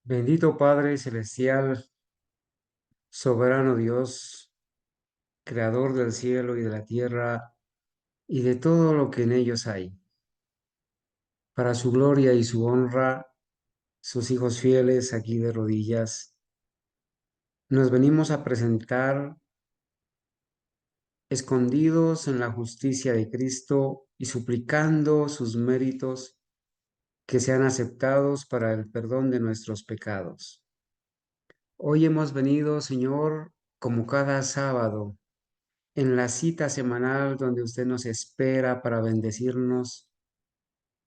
Bendito Padre Celestial, soberano Dios, creador del cielo y de la tierra y de todo lo que en ellos hay. Para su gloria y su honra, sus hijos fieles aquí de rodillas, nos venimos a presentar escondidos en la justicia de Cristo y suplicando sus méritos que sean aceptados para el perdón de nuestros pecados. Hoy hemos venido, Señor, como cada sábado, en la cita semanal donde usted nos espera para bendecirnos.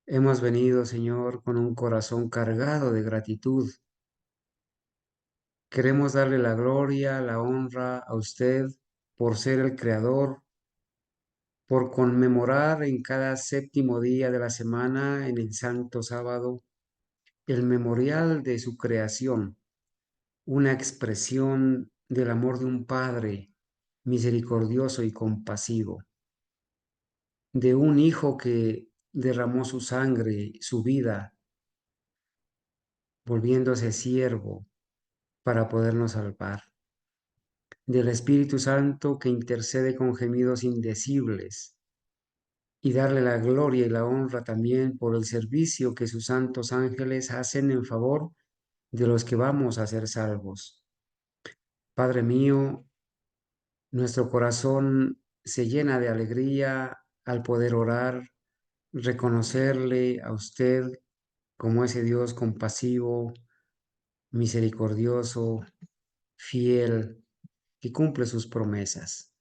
Hemos venido, Señor, con un corazón cargado de gratitud. Queremos darle la gloria, la honra a usted por ser el Creador, por conmemorar en cada séptimo día de la semana, en el Santo Sábado, el memorial de su creación, una expresión del amor de un Padre misericordioso y compasivo, de un Hijo que derramó su sangre, su vida, volviéndose siervo para podernos salvar, del Espíritu Santo que intercede con gemidos indecibles, y darle la gloria y la honra también por el servicio que sus santos ángeles hacen en favor de los que vamos a ser salvos. Padre mío, nuestro corazón se llena de alegría al poder orar, reconocerle a usted como ese Dios compasivo, misericordioso, fiel, que cumple sus promesas.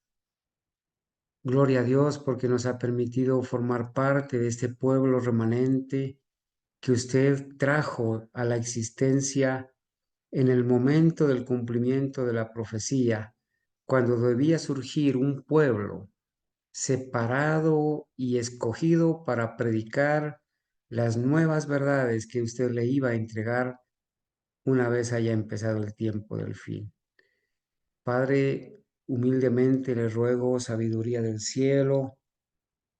Gloria a Dios porque nos ha permitido formar parte de este pueblo remanente que usted trajo a la existencia en el momento del cumplimiento de la profecía, cuando debía surgir un pueblo separado y escogido para predicar las nuevas verdades que usted le iba a entregar una vez haya empezado el tiempo del fin. Padre, humildemente le ruego sabiduría del cielo,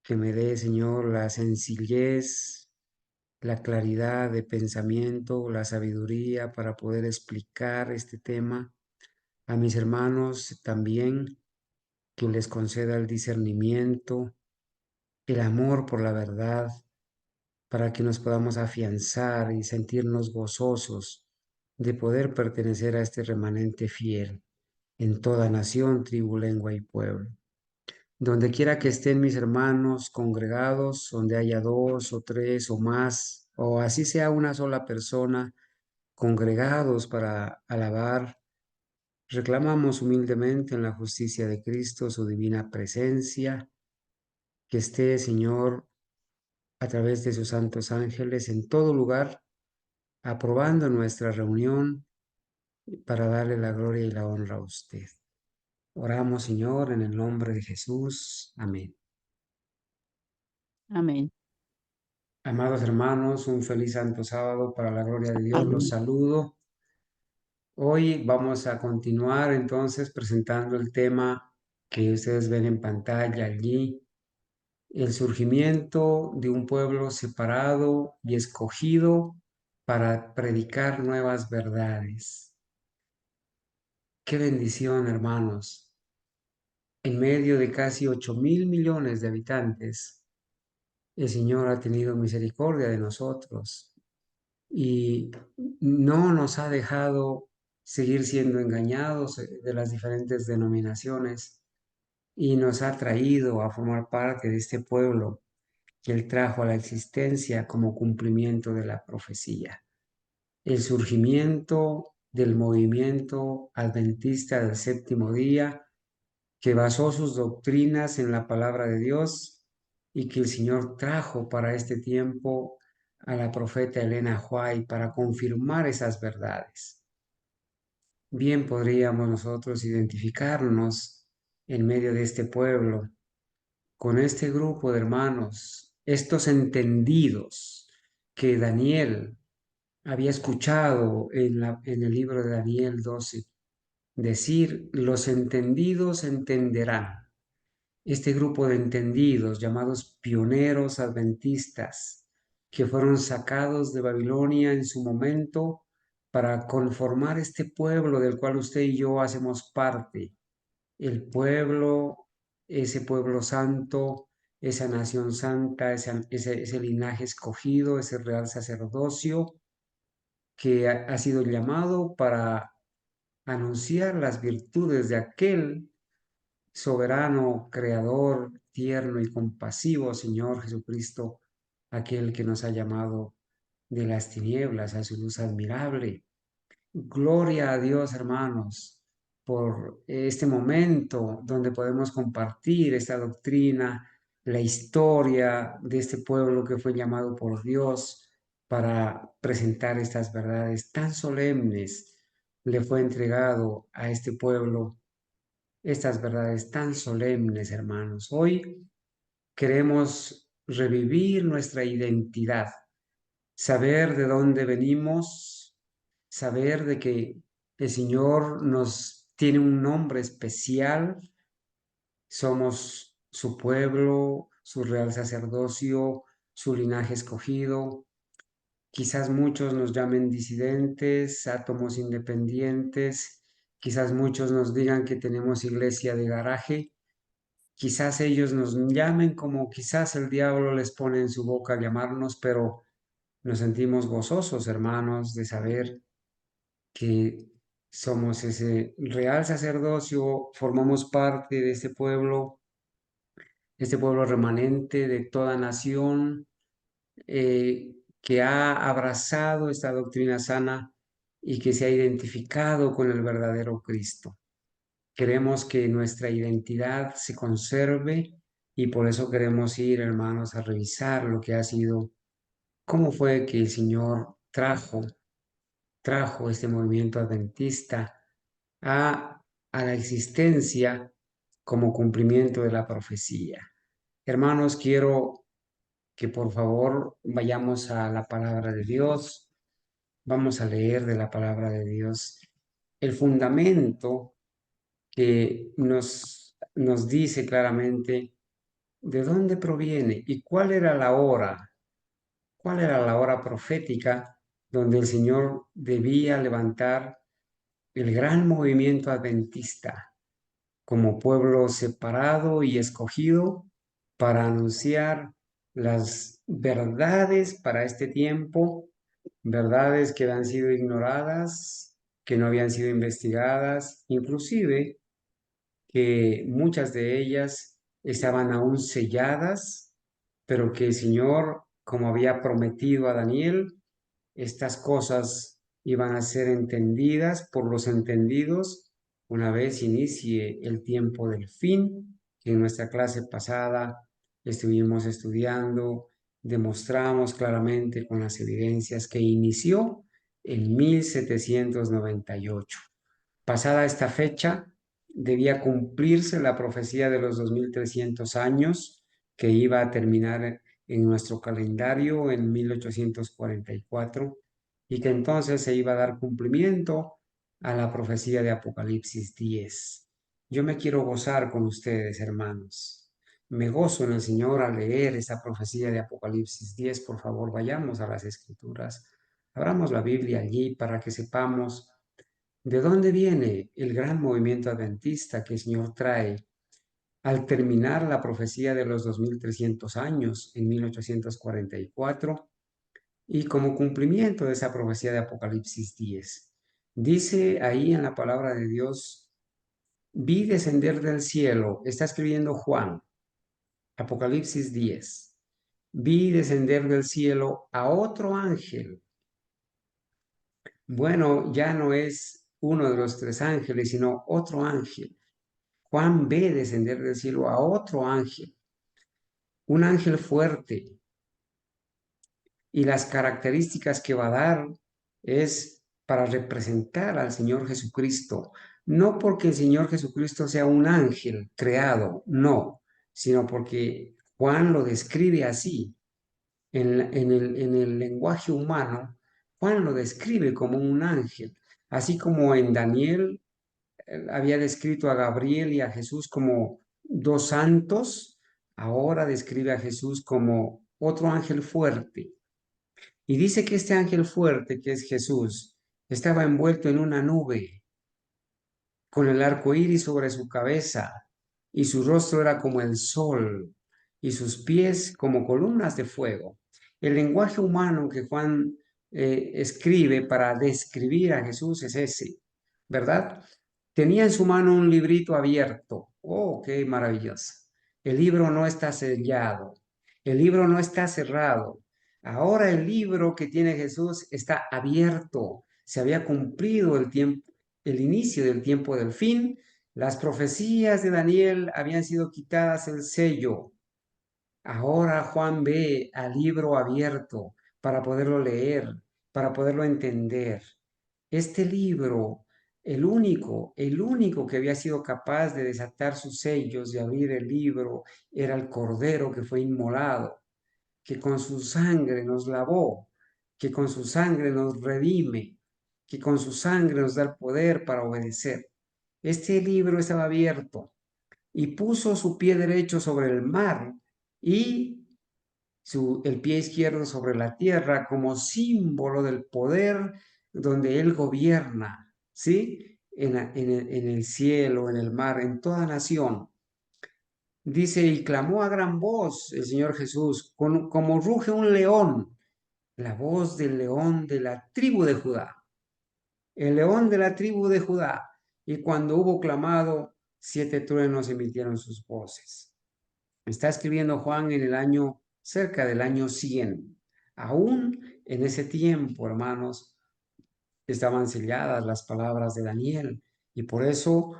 que me dé, Señor, la sencillez, la claridad de pensamiento, la sabiduría para poder explicar este tema a mis hermanos también, que les conceda el discernimiento, el amor por la verdad, para que nos podamos afianzar y sentirnos gozosos de poder pertenecer a este remanente fiel en toda nación, tribu, lengua y pueblo. Donde quiera que estén mis hermanos congregados, donde haya dos o tres o más, o así sea una sola persona, congregados para alabar, reclamamos humildemente en la justicia de Cristo su divina presencia, que esté, Señor, a través de sus santos ángeles en todo lugar, aprobando nuestra reunión para darle la gloria y la honra a usted. Oramos, Señor, en el nombre de Jesús. Amén. Amén. Amados hermanos, un feliz santo sábado para la gloria de Dios. Los Amén. saludo. Hoy vamos a continuar entonces presentando el tema que ustedes ven en pantalla allí, el surgimiento de un pueblo separado y escogido para predicar nuevas verdades. Qué bendición, hermanos. En medio de casi 8.000 millones de habitantes, el Señor ha tenido misericordia de nosotros y no nos ha dejado seguir siendo engañados de las diferentes denominaciones y nos ha traído a formar parte de este pueblo que Él trajo a la existencia como cumplimiento de la profecía. El surgimiento del movimiento adventista del séptimo día, que basó sus doctrinas en la palabra de Dios y que el Señor trajo para este tiempo a la profeta Elena White para confirmar esas verdades. Bien podríamos nosotros identificarnos en medio de este pueblo con este grupo de hermanos, estos entendidos que Daniel había escuchado en el libro de Daniel 12, decir, los entendidos entenderán. Este grupo de entendidos, llamados pioneros adventistas, que fueron sacados de Babilonia en su momento para conformar este pueblo del cual usted y yo hacemos parte. El pueblo, ese pueblo santo, esa nación santa, ese linaje escogido, ese real sacerdocio que ha sido llamado para anunciar las virtudes de aquel soberano, creador, tierno y compasivo Señor Jesucristo, aquel que nos ha llamado de las tinieblas a su luz admirable. Gloria a Dios, hermanos, por este momento donde podemos compartir esta doctrina, la historia de este pueblo que fue llamado por Dios para presentar estas verdades tan solemnes. Le fue entregado a este pueblo estas verdades tan solemnes, hermanos. Hoy queremos revivir nuestra identidad, saber de dónde venimos, saber de que el Señor nos tiene un nombre especial, somos su pueblo, su real sacerdocio, su linaje escogido. Quizás muchos nos llamen disidentes, átomos independientes, quizás muchos nos digan que tenemos iglesia de garaje. Quizás ellos nos llamen como quizás el diablo les pone en su boca llamarnos, pero nos sentimos gozosos, hermanos, de saber que somos ese real sacerdocio, formamos parte de este pueblo remanente de toda nación, que ha abrazado esta doctrina sana y que se ha identificado con el verdadero Cristo. Queremos que nuestra identidad se conserve y por eso queremos ir, hermanos, a revisar lo que ha sido, cómo fue que el Señor trajo este movimiento adventista a la existencia como cumplimiento de la profecía. Hermanos, quiero que por favor vayamos a la palabra de Dios. Vamos a leer de la palabra de Dios el fundamento que nos dice claramente de dónde proviene y cuál era la hora profética donde el Señor debía levantar el gran movimiento adventista como pueblo separado y escogido para anunciar las verdades para este tiempo, verdades que habían sido ignoradas, que no habían sido investigadas, inclusive que muchas de ellas estaban aún selladas, pero que el Señor, como había prometido a Daniel, estas cosas iban a ser entendidas por los entendidos una vez inicie el tiempo del fin, que en nuestra clase pasada estuvimos estudiando, demostramos claramente con las evidencias que inició en 1798. Pasada esta fecha, debía cumplirse la profecía de los 2300 años que iba a terminar en nuestro calendario en 1844 y que entonces se iba a dar cumplimiento a la profecía de Apocalipsis 10. Yo me quiero gozar con ustedes, hermanos. Me gozo en el Señor al leer esa profecía de Apocalipsis 10. Por favor, vayamos a las Escrituras. Abramos la Biblia allí para que sepamos ¿de dónde viene el gran movimiento adventista que el Señor trae al terminar la profecía de los 2300 años en 1844 y como cumplimiento de esa profecía de Apocalipsis 10? Dice ahí en la palabra de Dios, vi descender del cielo, está escribiendo Juan, Apocalipsis 10, vi descender del cielo a otro ángel. Bueno, ya no es uno de los tres ángeles, sino otro ángel. Juan ve descender del cielo a otro ángel, un ángel fuerte, y las características que va a dar es para representar al Señor Jesucristo, no porque el Señor Jesucristo sea un ángel creado, no, sino porque Juan lo describe así, en el lenguaje humano, Juan lo describe como un ángel, así como en Daniel había descrito a Gabriel y a Jesús como dos santos, ahora describe a Jesús como otro ángel fuerte. Y dice que este ángel fuerte, que es Jesús, Estaba envuelto en una nube, con el arco iris sobre su cabeza, y su rostro era como el sol, y sus pies como columnas de fuego. El lenguaje humano que Juan escribe para describir a Jesús es ese, ¿verdad? Tenía en su mano un librito abierto. Oh, qué maravilloso. El libro no está sellado, el libro no está cerrado. Ahora el libro que tiene Jesús está abierto. Se había cumplido el tiempo, el inicio del tiempo del fin. Las profecías de Daniel habían sido quitadas el sello. Ahora Juan ve al libro abierto para poderlo leer, para poderlo entender. Este libro, el único que había sido capaz de desatar sus sellos, de abrir el libro, era el Cordero que fue inmolado, que con su sangre nos lavó, que con su sangre nos redime, que con su sangre nos da el poder para obedecer. Este libro estaba abierto y puso su pie derecho sobre el mar y el pie izquierdo sobre la tierra como símbolo del poder donde Él gobierna, ¿sí? En el cielo, en el mar, en toda nación. Dice, y clamó a gran voz el Señor Jesús, como ruge un león, la voz del león de la tribu de Judá, el león de la tribu de Judá. Y cuando hubo clamado, 7 truenos emitieron sus voces. Está escribiendo Juan en el año, cerca del año 100. Aún en ese tiempo, hermanos, estaban selladas las palabras de Daniel. Y por eso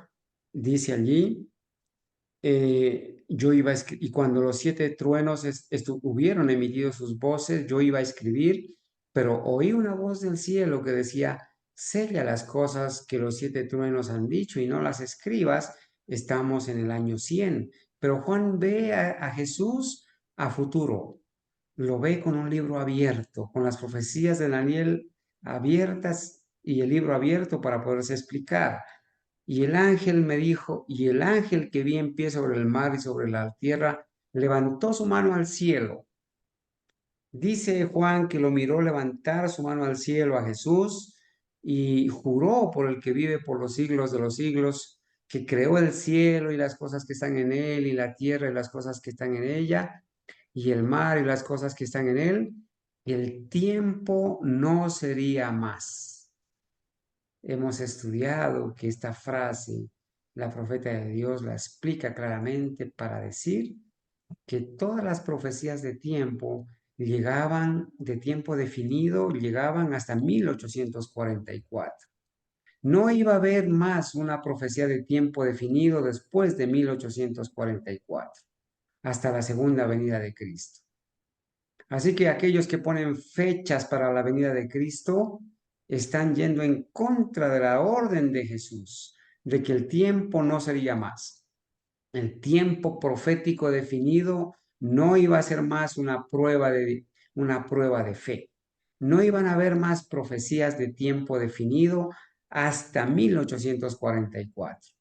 dice allí, yo iba a y cuando los 7 truenos hubieron emitido sus voces, yo iba a escribir, pero oí una voz del cielo que decía, sella las cosas que los 7 truenos han dicho y no las escribas, estamos en el año 100. Pero Juan ve a Jesús a futuro, lo ve con un libro abierto, con las profecías de Daniel abiertas y el libro abierto para poderse explicar. Y el ángel me dijo, y el ángel que vi en pie sobre el mar y sobre la tierra, levantó su mano al cielo. Dice Juan que lo miró levantar su mano al cielo a Jesús y juró por el que vive por los siglos de los siglos, que creó el cielo y las cosas que están en él, y la tierra y las cosas que están en ella, y el mar y las cosas que están en él. El tiempo no sería más. Hemos estudiado que esta frase, la profeta de Dios la explica claramente para decir que todas las profecías de tiempo llegaban, de tiempo definido, llegaban hasta 1844. No iba a haber más una profecía de tiempo definido después de 1844, hasta la segunda venida de Cristo. Así que aquellos que ponen fechas para la venida de Cristo están yendo en contra de la orden de Jesús, de que el tiempo no sería más. El tiempo profético definido no iba a ser más una prueba de fe. No iban a haber más profecías de tiempo definido hasta 1844.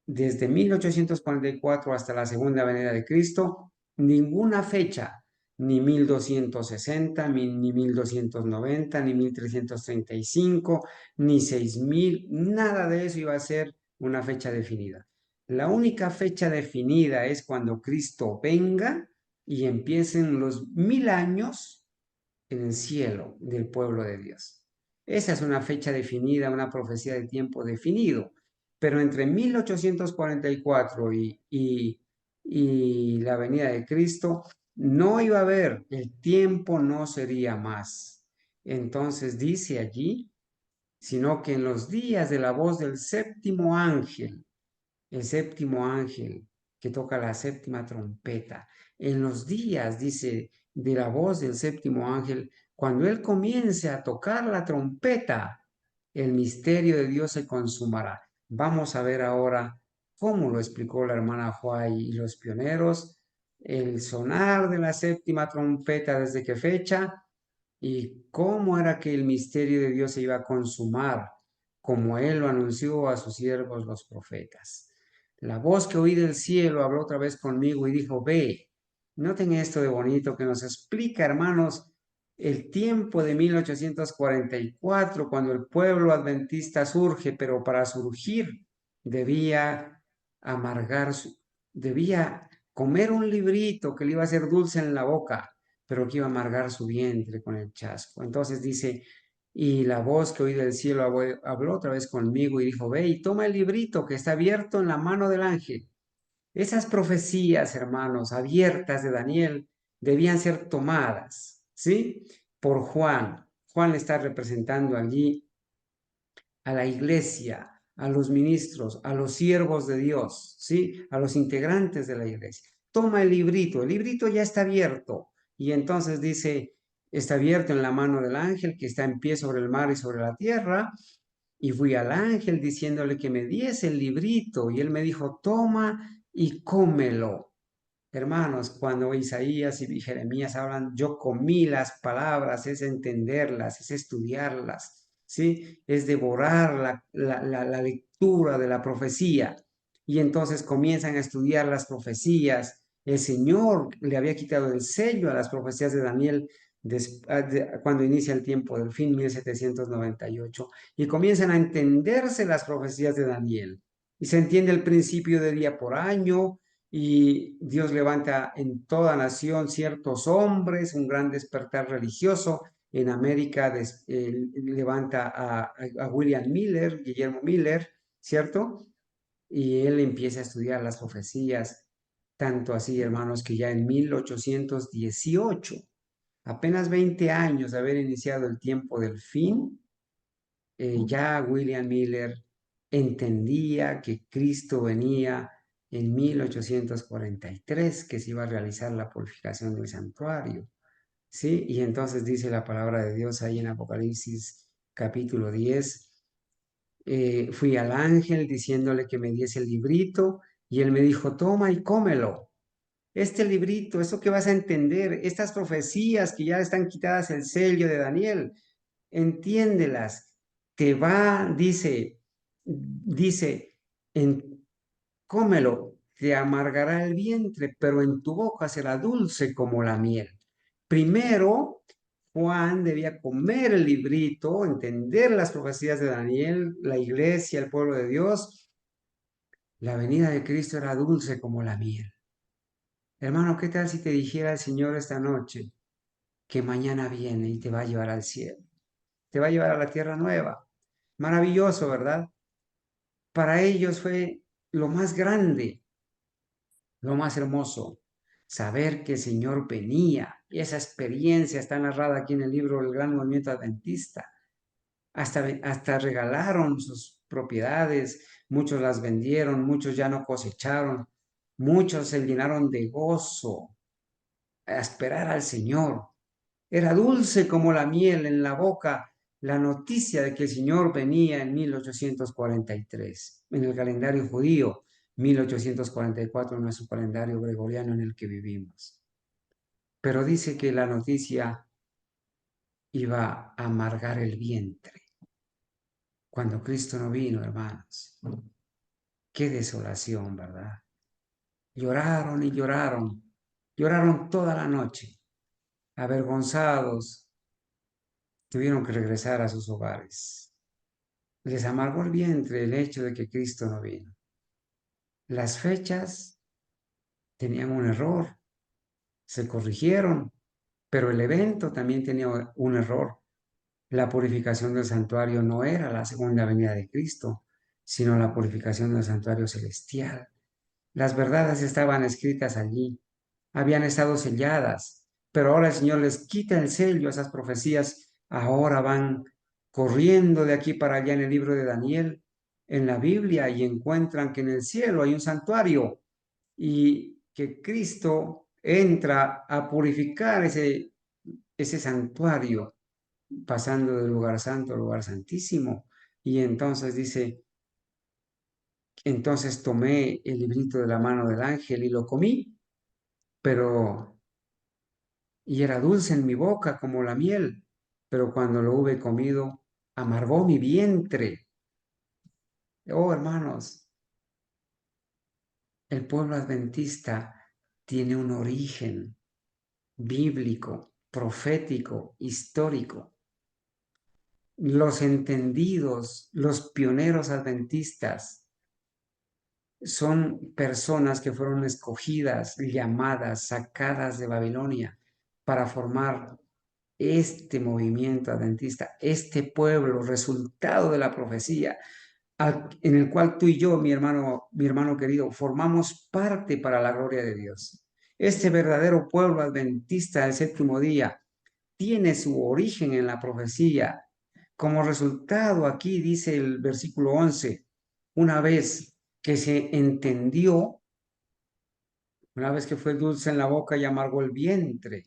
Desde 1844 hasta la segunda venida de Cristo, ninguna fecha, ni 1260, ni 1290, ni 1335, ni 6000, nada de eso iba a ser una fecha definida. La única fecha definida es cuando Cristo venga y empiecen los 1000 años en el cielo del pueblo de Dios. Esa es una fecha definida, una profecía de tiempo definido. Pero entre 1844 y la venida de Cristo, no iba a haber, el tiempo no sería más. Entonces dice allí, sino que en los días de la voz del séptimo ángel, el séptimo ángel que toca la séptima trompeta. En los días, dice, de la voz del séptimo ángel, cuando él comience a tocar la trompeta, el misterio de Dios se consumará. Vamos a ver ahora cómo lo explicó la hermana Juay y los pioneros, el sonar de la séptima trompeta, desde qué fecha y cómo era que el misterio de Dios se iba a consumar, como él lo anunció a sus siervos los profetas. La voz que oí del cielo habló otra vez conmigo y dijo, ve, noten esto de bonito que nos explica, hermanos, el tiempo de 1844, cuando el pueblo adventista surge, pero para surgir debía amargar, debía comer un librito que le iba a hacer dulce en la boca, pero que iba a amargar su vientre con el chasco. Entonces dice, y la voz que oí del cielo habló otra vez conmigo y dijo, ve y toma el librito que está abierto en la mano del ángel. Esas profecías, hermanos, abiertas de Daniel, debían ser tomadas, ¿sí? Por Juan. Juan le está representando allí a la iglesia, a los ministros, a los siervos de Dios, ¿sí? A los integrantes de la iglesia. Toma el librito ya está abierto. Y entonces dice, está abierto en la mano del ángel que está en pie sobre el mar y sobre la tierra. Y fui al ángel diciéndole que me diese el librito y él me dijo, toma y cómelo. Hermanos, cuando Isaías y Jeremías hablan, yo comí las palabras, es entenderlas, es estudiarlas, ¿sí? Es devorar la lectura de la profecía. Y entonces comienzan a estudiar las profecías. El Señor le había quitado el sello a las profecías de Daniel cuando inicia el tiempo del fin, 1798, y comienzan a entenderse las profecías de Daniel. Y se entiende el principio de día por año, y Dios levanta en toda nación ciertos hombres, un gran despertar religioso. En América levanta a William Miller, Guillermo Miller, ¿cierto? Y él empieza a estudiar las profecías, tanto así, hermanos, que ya en 1818, apenas 20 años de haber iniciado el tiempo del fin, ya William Miller entendía que Cristo venía en 1843, que se iba a realizar la purificación del santuario, ¿sí? Y entonces dice la palabra de Dios ahí en Apocalipsis capítulo 10, fui al ángel diciéndole que me diese el librito y él me dijo, toma y cómelo. Este librito, eso que vas a entender, estas profecías que ya están quitadas el sello de Daniel, entiéndelas, te va, dice, en, cómelo, te amargará el vientre, pero en tu boca será dulce como la miel. Primero, Juan debía comer el librito, entender las profecías de Daniel, la iglesia, el pueblo de Dios. La venida de Cristo era dulce como la miel. Hermano, ¿qué tal si te dijera el Señor esta noche que mañana viene y te va a llevar al cielo? Te va a llevar a la tierra nueva. Maravilloso, ¿verdad? Para ellos fue lo más grande, lo más hermoso, saber que el Señor venía. Y esa experiencia está narrada aquí en el libro del Gran Movimiento Adventista. Hasta regalaron sus propiedades, muchos las vendieron, muchos ya no cosecharon, muchos se llenaron de gozo a esperar al Señor. Era dulce como la miel en la boca la noticia de que el Señor venía en 1843, en el calendario judío, 1844 en nuestro calendario gregoriano en el que vivimos. Pero dice que la noticia iba a amargar el vientre cuando Cristo no vino, hermanos. Qué desolación, ¿verdad? Lloraron y lloraron, lloraron toda la noche, avergonzados, tuvieron que regresar a sus hogares. Les amargó el vientre el hecho de que Cristo no vino. Las fechas tenían un error, se corrigieron, pero el evento también tenía un error. La purificación del santuario no era la segunda venida de Cristo, sino la purificación del santuario celestial. Las verdades estaban escritas allí, habían estado selladas, pero ahora el Señor les quita el sello a esas profecías. Ahora van corriendo de aquí para allá en el libro de Daniel, en la Biblia, y encuentran que en el cielo hay un santuario y que Cristo entra a purificar ese santuario, pasando del lugar santo al lugar santísimo. Y entonces dice, entonces tomé el librito de la mano del ángel y lo comí, pero y era dulce en mi boca como la miel, pero cuando lo hube comido, amargó mi vientre. Oh, hermanos, el pueblo adventista tiene un origen bíblico. profético, histórico. Los entendidos, los pioneros adventistas, son personas que fueron escogidas, llamadas, sacadas de Babilonia para formar este movimiento adventista, este pueblo, resultado de la profecía, en el cual tú y yo, mi hermano querido, formamos parte para la gloria de Dios. Este verdadero pueblo adventista del séptimo día tiene su origen en la profecía. Como resultado, aquí dice el versículo 11, una vez que se entendió, una vez que fue dulce en la boca y amargo el vientre,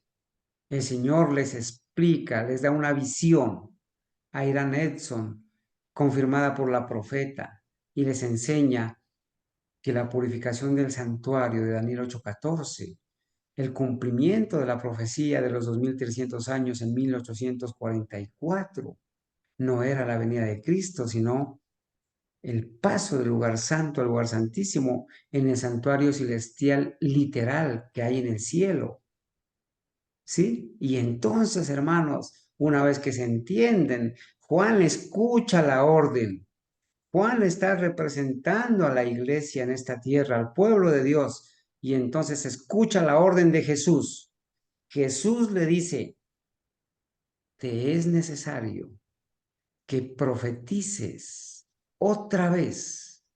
el Señor les explica, les da una visión a Irán Edson, confirmada por la profeta, y les enseña que la purificación del santuario de Daniel 8:14, el cumplimiento de la profecía de los 2300 años en 1844, no era la venida de Cristo, sino el paso del lugar santo al lugar santísimo en el santuario celestial literal que hay en el cielo. ¿Sí? Y entonces, hermanos, una vez que se entienden, Juan escucha la orden. Juan está representando a la iglesia en esta tierra, al pueblo de Dios, y entonces escucha la orden de Jesús. Jesús le dice, te es necesario que profetices otra vez.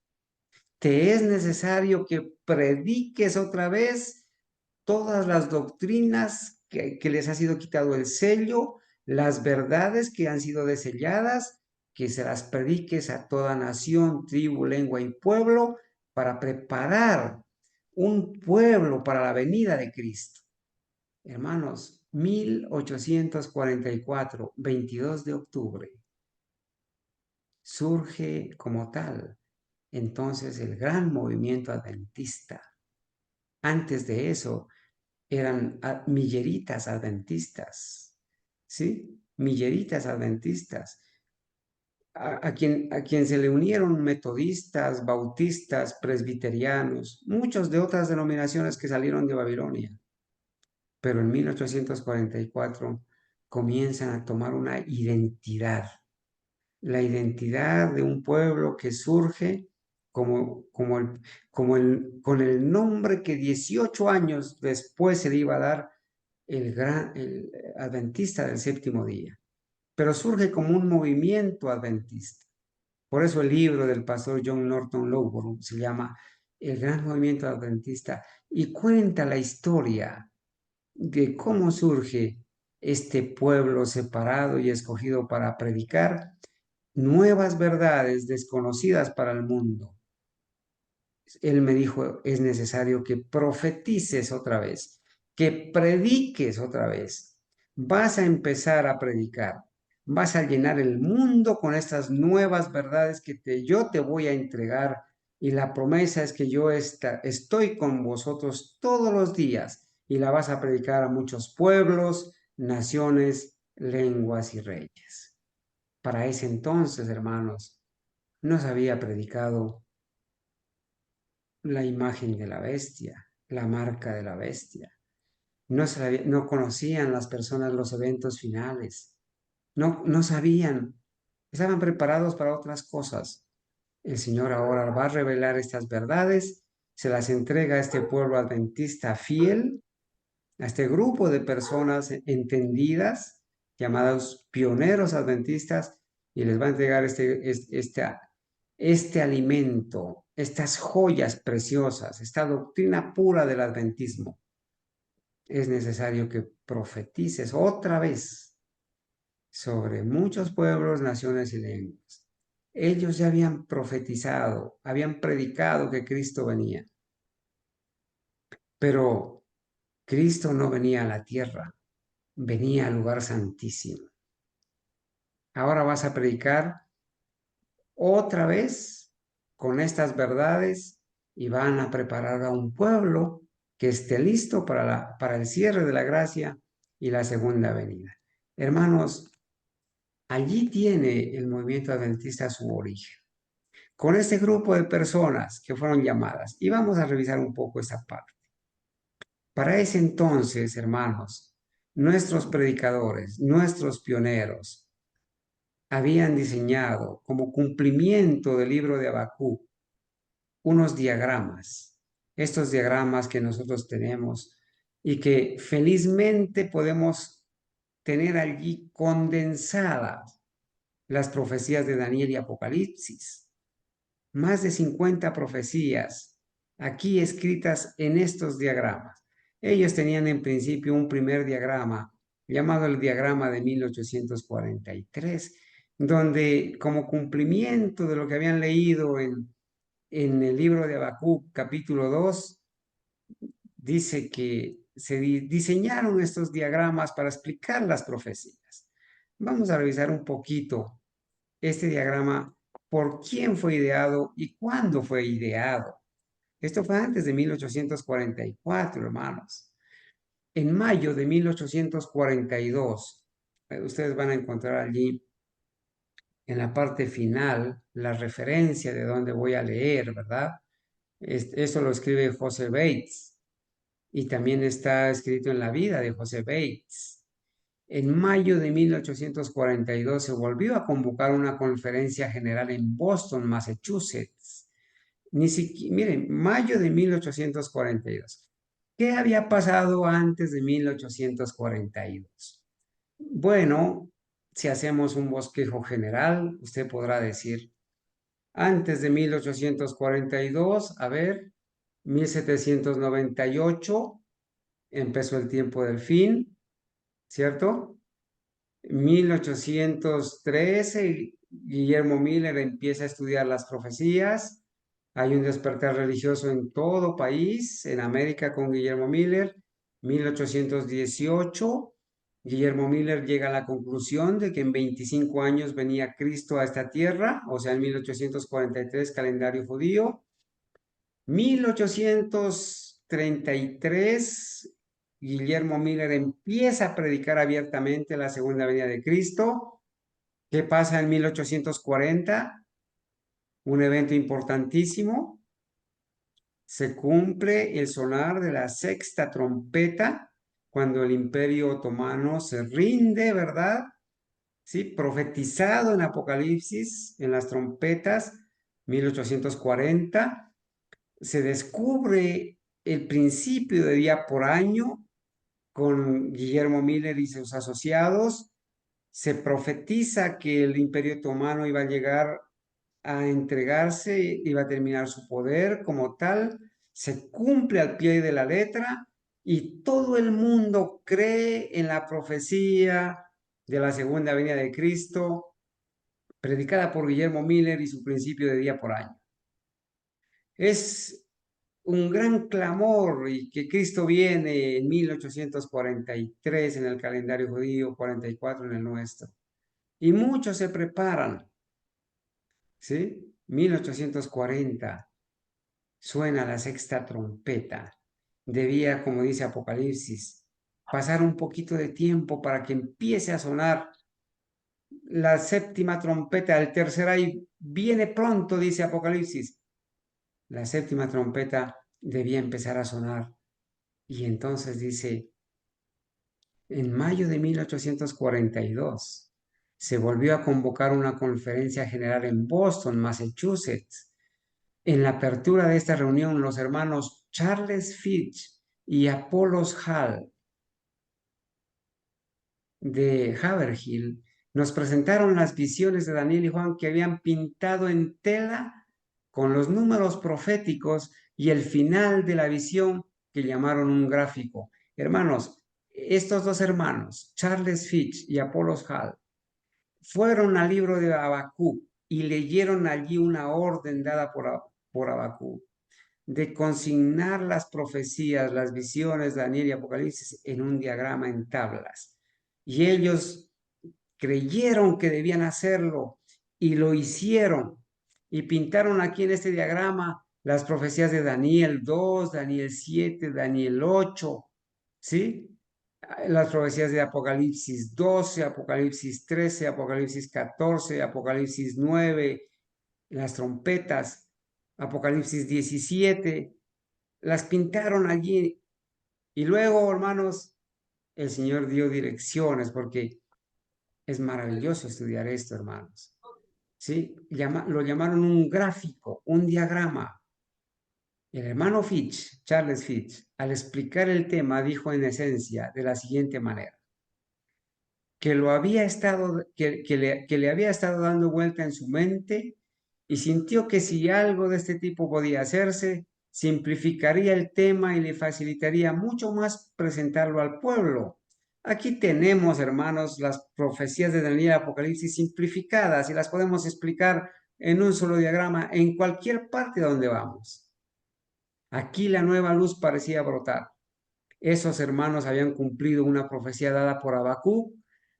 Te es necesario que prediques otra vez todas las doctrinas que les ha sido quitado el sello, las verdades que han sido deselladas, que se las prediques a toda nación, tribu, lengua y pueblo para preparar un pueblo para la venida de Cristo. Hermanos, 1844, 22 de octubre, surge como tal entonces el gran movimiento adventista. Antes de eso eran milleritas adventistas, ¿sí? Milleritas adventistas, a quien se le unieron metodistas, bautistas, presbiterianos, muchos de otras denominaciones que salieron de Babilonia. Pero en 1844 comienzan a tomar una identidad, la identidad de un pueblo que surge con el nombre que 18 años después se le iba a dar el adventista del séptimo día. Pero surge como un movimiento adventista. Por eso el libro del pastor John Norton Lowborough se llama El Gran Movimiento Adventista y cuenta la historia de cómo surge este pueblo separado y escogido para predicar nuevas verdades desconocidas para el mundo. Él me dijo, es necesario que profetices otra vez, que prediques otra vez. Vas a empezar a predicar, vas a llenar el mundo con estas nuevas verdades que yo te voy a entregar y la promesa es que yo estoy con vosotros todos los días y la vas a predicar a muchos pueblos, naciones, lenguas y reyes. Para ese entonces, hermanos, no se había predicado la imagen de la bestia, la marca de la bestia. No conocían las personas los eventos finales. No sabían. Estaban preparados para otras cosas. El Señor ahora va a revelar estas verdades, se las entrega a este pueblo adventista fiel, a este grupo de personas entendidas, llamados pioneros adventistas, y les va a entregar este alimento, estas joyas preciosas, esta doctrina pura del adventismo. Es necesario que profetices otra vez sobre muchos pueblos, naciones y lenguas. Ellos ya habían profetizado, habían predicado que Cristo venía, pero Cristo no venía a la tierra, venía al lugar santísimo. Ahora vas a predicar otra vez con estas verdades y van a preparar a un pueblo que esté listo para el cierre de la gracia y la segunda venida. Hermanos, allí tiene el movimiento adventista su origen, con este grupo de personas que fueron llamadas. Y vamos a revisar un poco esa parte. Para ese entonces, hermanos, Nuestros predicadores, nuestros pioneros, habían diseñado como cumplimiento del libro de Habacuc unos diagramas, estos diagramas que nosotros tenemos y que felizmente podemos tener allí condensadas las profecías de Daniel y Apocalipsis. Más de 50 profecías aquí escritas en estos diagramas. Ellos tenían en principio un primer diagrama llamado el diagrama de 1843, donde como cumplimiento de lo que habían leído en el libro de Habacuc, capítulo 2, dice que se diseñaron estos diagramas para explicar las profecías. Vamos a revisar un poquito este diagrama, por quién fue ideado y cuándo fue ideado. Esto fue antes de 1844, hermanos. En mayo de 1842, ustedes van a encontrar allí en la parte final la referencia de dónde voy a leer, ¿verdad? Esto lo escribe José Bates y también está escrito en la vida de José Bates. En mayo de 1842 se volvió a convocar una conferencia general en Boston, Massachusetts. Miren, mayo de 1842. ¿Qué había pasado antes de 1842? Bueno, si hacemos un bosquejo general, usted podrá decir, antes de 1842, a ver, 1798, empezó el tiempo del fin, ¿cierto? 1813, Guillermo Miller empieza a estudiar las profecías. Hay un despertar religioso en todo país, en América con Guillermo Miller. 1818, Guillermo Miller llega a la conclusión de que en 25 años venía Cristo a esta tierra, o sea, en 1843, calendario judío. 1833, Guillermo Miller empieza a predicar abiertamente la segunda venida de Cristo. ¿Qué pasa en 1840? Un evento importantísimo. Se cumple el sonar de la sexta trompeta cuando el Imperio Otomano se rinde, ¿verdad? Sí, profetizado en Apocalipsis, en las trompetas, 1840. Se descubre el principio de día por año con Guillermo Miller y sus asociados. Se profetiza que el Imperio Otomano iba a llegar a entregarse, iba a terminar su poder como tal. Se cumple al pie de la letra y todo el mundo cree en la profecía de la segunda venida de Cristo, predicada por Guillermo Miller y su principio de día por año. Es un gran clamor y que Cristo viene en 1843 en el calendario judío, 44 en el nuestro. Y muchos se preparan, ¿sí? 1840 suena la sexta trompeta. Debía, como dice Apocalipsis, pasar un poquito de tiempo para que empiece a sonar la séptima trompeta. El tercer ay viene pronto, dice Apocalipsis. La séptima trompeta debía empezar a sonar. Y entonces dice, en mayo de 1842 se volvió a convocar una conferencia general en Boston, Massachusetts. En la apertura de esta reunión, los hermanos Charles Fitch y Apollos Hall de Haverhill nos presentaron las visiones de Daniel y Juan que habían pintado en tela con los números proféticos y el final de la visión que llamaron un gráfico. Hermanos, estos dos hermanos, Charles Fitch y Apollos Hall, fueron al libro de Habacuc y leyeron allí una orden dada por Habacuc de consignar las profecías, las visiones de Daniel y Apocalipsis en un diagrama en tablas. Y ellos creyeron que debían hacerlo y lo hicieron. Y pintaron aquí en este diagrama las profecías de Daniel 2, Daniel 7, Daniel 8, ¿sí? Las profecías de Apocalipsis 12, Apocalipsis 13, Apocalipsis 14, Apocalipsis 9, las trompetas, Apocalipsis 17, las pintaron allí. Y luego, hermanos, el Señor dio direcciones, porque es maravilloso estudiar esto, hermanos. ¿Sí? Lo llamaron un gráfico, un diagrama. El hermano Fitch, Charles Fitch, al explicar el tema, dijo en esencia de la siguiente manera: que lo había estado, que le había estado dando vuelta en su mente y sintió que si algo de este tipo podía hacerse, simplificaría el tema y le facilitaría mucho más presentarlo al pueblo. Aquí tenemos, hermanos, las profecías de Daniel y Apocalipsis simplificadas y las podemos explicar en un solo diagrama en cualquier parte donde vamos. Aquí la nueva luz parecía brotar. Esos hermanos habían cumplido una profecía dada por Habacuc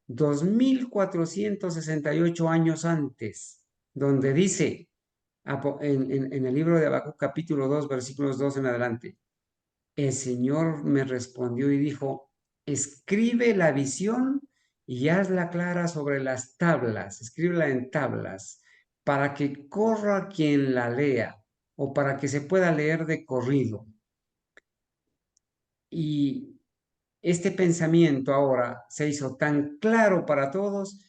2468 años antes, donde dice en el libro de Habacuc capítulo 2 versículos 2 en adelante: el Señor me respondió y dijo, escribe la visión y hazla clara sobre las tablas, escríbela en tablas, para que corra quien la lea o para que se pueda leer de corrido. Y este pensamiento ahora se hizo tan claro para todos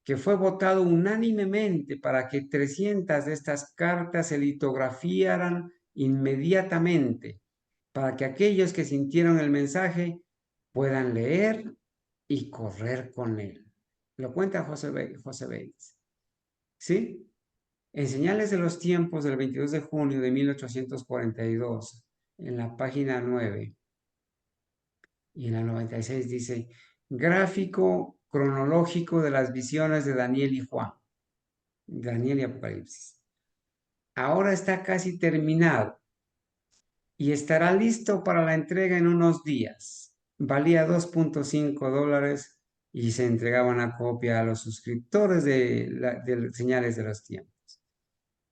que fue votado unánimemente para que 300 de estas cartas se litografiaran inmediatamente, para que aquellos que sintieron el mensaje puedan leer y correr con él. Lo cuenta José Bates. ¿Sí? En Señales de los Tiempos del 22 de junio de 1842, en la página 9, y en la 96 dice: gráfico cronológico de las visiones de Daniel y Juan, Daniel y Apocalipsis. Ahora está casi terminado y estará listo para la entrega en unos días. Valía $2.5 y se entregaba una copia a los suscriptores de Señales de los Tiempos.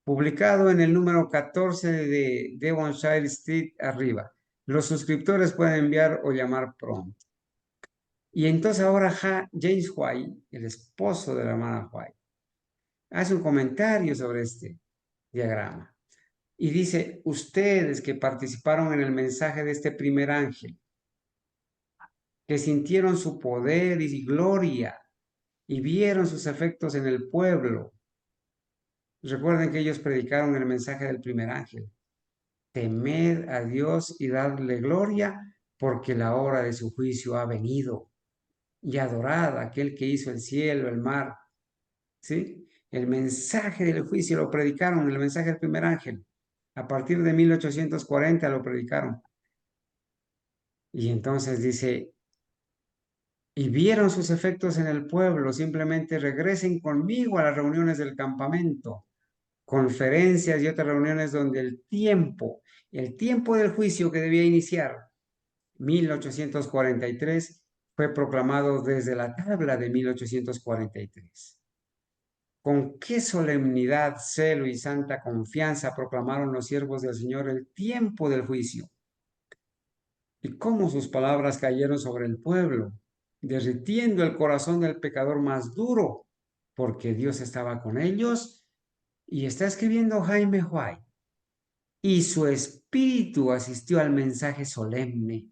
Publicado en el número 14 de Devonshire Street arriba. Los suscriptores pueden enviar o llamar pronto. Y entonces ahora James White, el esposo de la hermana White, hace un comentario sobre este diagrama y dice: ustedes que participaron en el mensaje de este primer ángel, que sintieron su poder y gloria y vieron sus efectos en el pueblo, recuerden que ellos predicaron el mensaje del primer ángel: temed a Dios y dadle gloria, porque la hora de su juicio ha venido, y adorad a aquel que hizo el cielo, el mar. ¿Sí? El mensaje del juicio lo predicaron, el mensaje del primer ángel. A partir de 1840 lo predicaron. Y entonces dice: y vieron sus efectos en el pueblo, simplemente regresen conmigo a las reuniones del campamento, conferencias y otras reuniones donde el tiempo del juicio que debía iniciar 1843, fue proclamado desde la tabla de 1843. Con qué solemnidad, celo y santa confianza proclamaron los siervos del Señor el tiempo del juicio, y cómo sus palabras cayeron sobre el pueblo, derritiendo el corazón del pecador más duro, porque Dios estaba con ellos. Y está escribiendo Jaime White, y su espíritu asistió al mensaje solemne.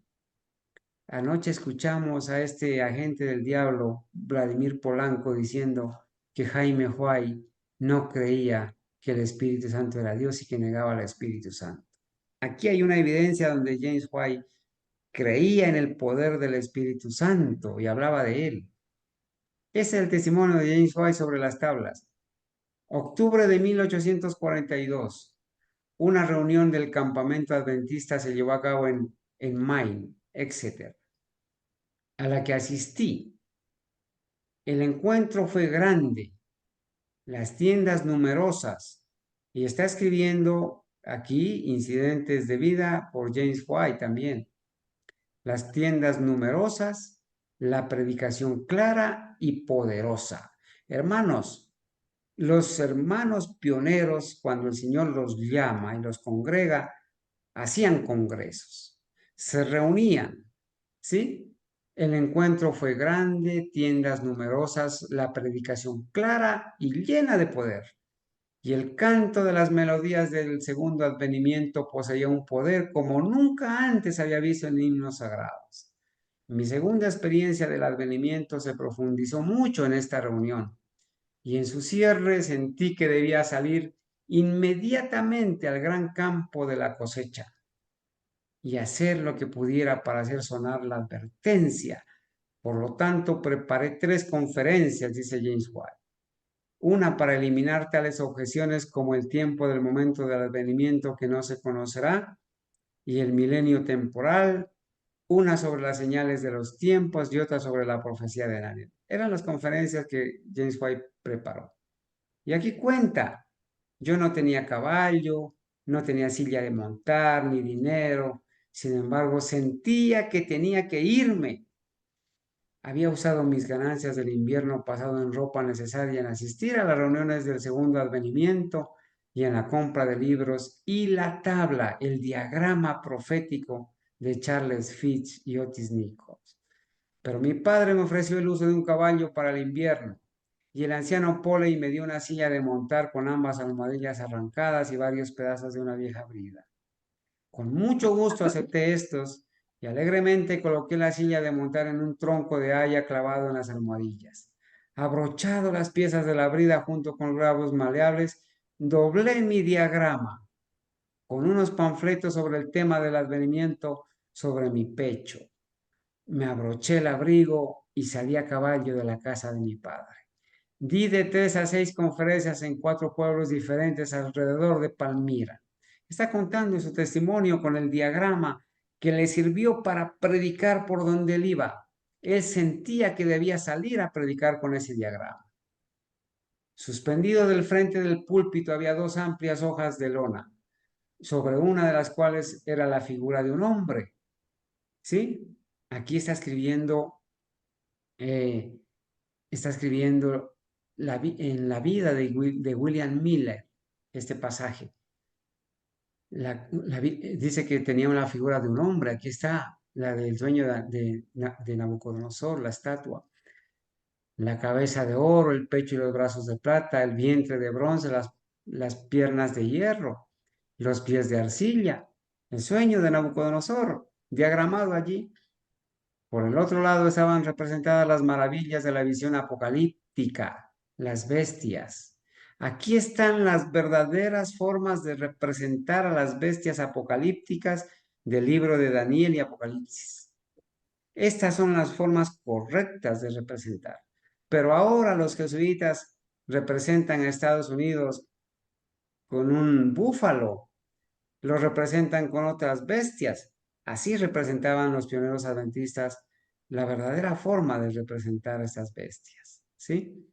Anoche escuchamos a este agente del diablo, Vladimir Polanco, diciendo que Jaime White no creía que el Espíritu Santo era Dios y que negaba al Espíritu Santo. Aquí hay una evidencia donde James White creía en el poder del Espíritu Santo y hablaba de él. Ese es el testimonio de James White sobre las tablas. Octubre de 1842, una reunión del campamento adventista se llevó a cabo en Maine, Exeter, a la que asistí. El encuentro fue grande, las tiendas numerosas, y está escribiendo aquí incidentes de vida por James White también. Las tiendas numerosas, la predicación clara y poderosa. Hermanos, los hermanos pioneros, cuando el Señor los llama y los congrega, hacían congresos, se reunían, ¿sí? El encuentro fue grande, tiendas numerosas, la predicación clara y llena de poder. Y el canto de las melodías del segundo advenimiento poseía un poder como nunca antes había visto en himnos sagrados. Mi segunda experiencia del advenimiento se profundizó mucho en esta reunión y en su cierre sentí que debía salir inmediatamente al gran campo de la cosecha y hacer lo que pudiera para hacer sonar la advertencia. Por lo tanto, preparé 3 conferencias, dice James White. Una para eliminar tales objeciones como el tiempo del momento del advenimiento que no se conocerá y el milenio temporal, una sobre las señales de los tiempos y otra sobre la profecía de Daniel. Eran las conferencias que James White preparó. Y aquí cuenta, yo no tenía caballo, no tenía silla de montar, ni dinero, sin embargo sentía que tenía que irme. Había usado mis ganancias del invierno pasado en ropa necesaria en asistir a las reuniones del segundo advenimiento y en la compra de libros y la tabla, el diagrama profético de Charles Fitch y Otis Nichols. Pero mi padre me ofreció el uso de un caballo para el invierno y el anciano Poley me dio una silla de montar con ambas almohadillas arrancadas y varios pedazos de una vieja brida. Con mucho gusto acepté estos y alegremente coloqué la silla de montar en un tronco de haya clavado en las almohadillas. Abrochado las piezas de la brida junto con clavos maleables, doblé mi diagrama con unos panfletos sobre el tema del advenimiento sobre mi pecho. Me abroché el abrigo y salí a caballo de la casa de mi padre. Di de 3 a 6 conferencias en 4 pueblos diferentes alrededor de Palmira. Está contando su testimonio con el diagrama que le sirvió para predicar por donde él iba. Él sentía que debía salir a predicar con ese diagrama. Suspendido del frente del púlpito había 2 amplias hojas de lona, sobre una de las cuales era la figura de un hombre. ¿Sí? Aquí eh, está escribiendo en la vida de William Miller, este pasaje. Dice que tenía una figura de un hombre, aquí está la del dueño de Nabucodonosor, la estatua. La cabeza de oro, el pecho y los brazos de plata, el vientre de bronce, las piernas de hierro, los pies de arcilla. El sueño de Nabucodonosor, diagramado allí. Por el otro lado estaban representadas las maravillas de la visión apocalíptica, las bestias. Aquí están las verdaderas formas de representar a las bestias apocalípticas del libro de Daniel y Apocalipsis. Estas son las formas correctas de representar. Pero ahora los jesuitas representan a Estados Unidos con un búfalo, lo representan con otras bestias. Así representaban los pioneros adventistas la verdadera forma de representar a estas bestias, ¿sí?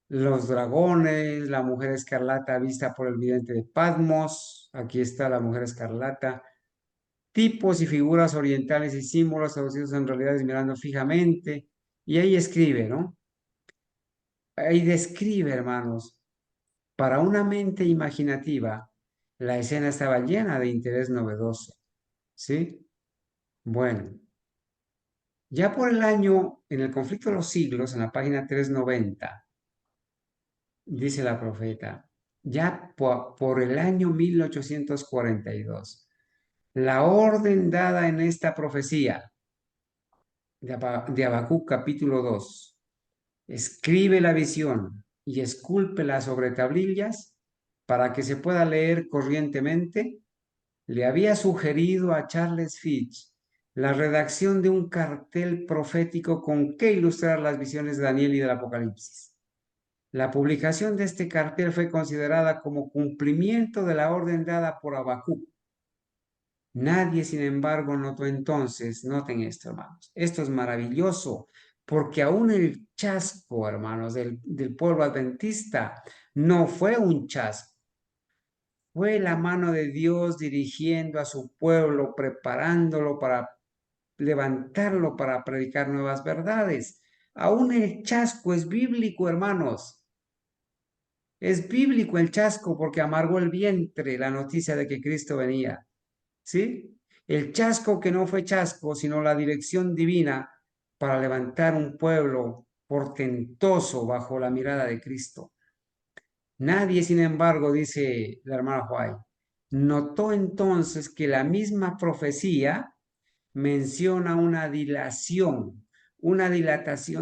Los dragones, la mujer escarlata vista por el vidente de Patmos, aquí está la mujer escarlata, tipos y figuras orientales y símbolos traducidos en realidades mirando fijamente, y ahí escribe, ¿no? Ahí describe, hermanos, para una mente imaginativa, la escena estaba llena de interés novedoso, ¿sí? Bueno, ya por el año, en el conflicto de los siglos, en la página 390, dice la profeta, ya por el año 1842, la orden dada en esta profecía de Habacuc capítulo 2, escribe la visión y escúlpela sobre tablillas para que se pueda leer corrientemente, le había sugerido a Charles Fitch la redacción de un cartel profético con que ilustrar las visiones de Daniel y del Apocalipsis. La publicación de este cartel fue considerada como cumplimiento de la orden dada por Habacuc. Nadie, sin embargo, notó entonces, noten esto, hermanos, esto es maravilloso, porque aún el chasco, hermanos, del pueblo adventista no fue un chasco, fue la mano de Dios dirigiendo a su pueblo, preparándolo para levantarlo para predicar nuevas verdades. Aún el chasco es bíblico, hermanos. Es bíblico el chasco porque amargó el vientre la noticia de que Cristo venía. ¿Sí? El chasco que no fue chasco, sino la dirección divina para levantar un pueblo portentoso bajo la mirada de Cristo. Nadie, sin embargo, dice la hermana White, notó entonces que la misma profecía menciona una dilatación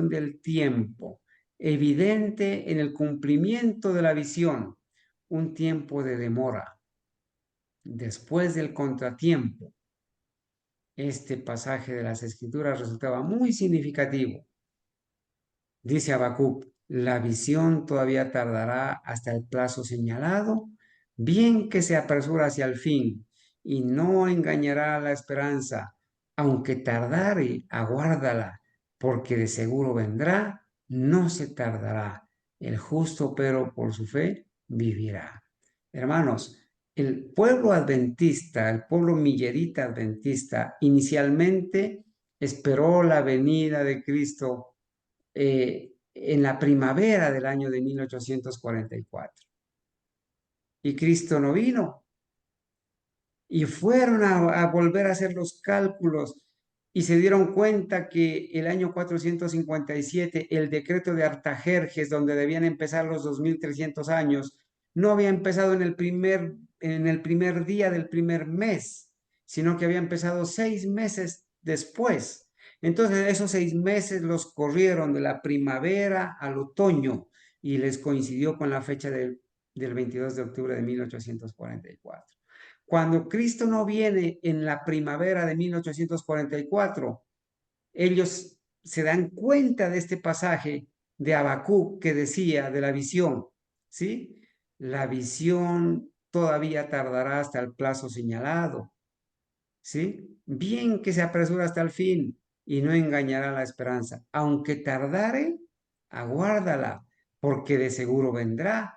del tiempo, evidente en el cumplimiento de la visión, un tiempo de demora. Después del contratiempo, este pasaje de las Escrituras resultaba muy significativo. Dice Habacuc, la visión todavía tardará hasta el plazo señalado, bien que se apresura hacia el fin, y no engañará la esperanza, aunque tardare, aguárdala, porque de seguro vendrá, no se tardará. El justo, pero por su fe, vivirá. Hermanos, el pueblo adventista, el pueblo millerita adventista, inicialmente esperó la venida de Cristo en la primavera del año de 1844. Y Cristo no vino. Y fueron a volver a hacer los cálculos y se dieron cuenta que el año 457, el decreto de Artajerjes, donde debían empezar los 2300 años, no había empezado en el primer día del primer mes, sino que había empezado 6 meses después. Entonces esos 6 meses los corrieron de la primavera al otoño y les coincidió con la fecha del 22 de octubre de 1844. Cuando Cristo no viene en la primavera de 1844, ellos se dan cuenta de este pasaje de Habacuc que decía de la visión, ¿sí? La visión todavía tardará hasta el plazo señalado, ¿sí? Bien que se apresura hasta el fin y no engañará la esperanza. Aunque tardare, aguárdala, porque de seguro vendrá.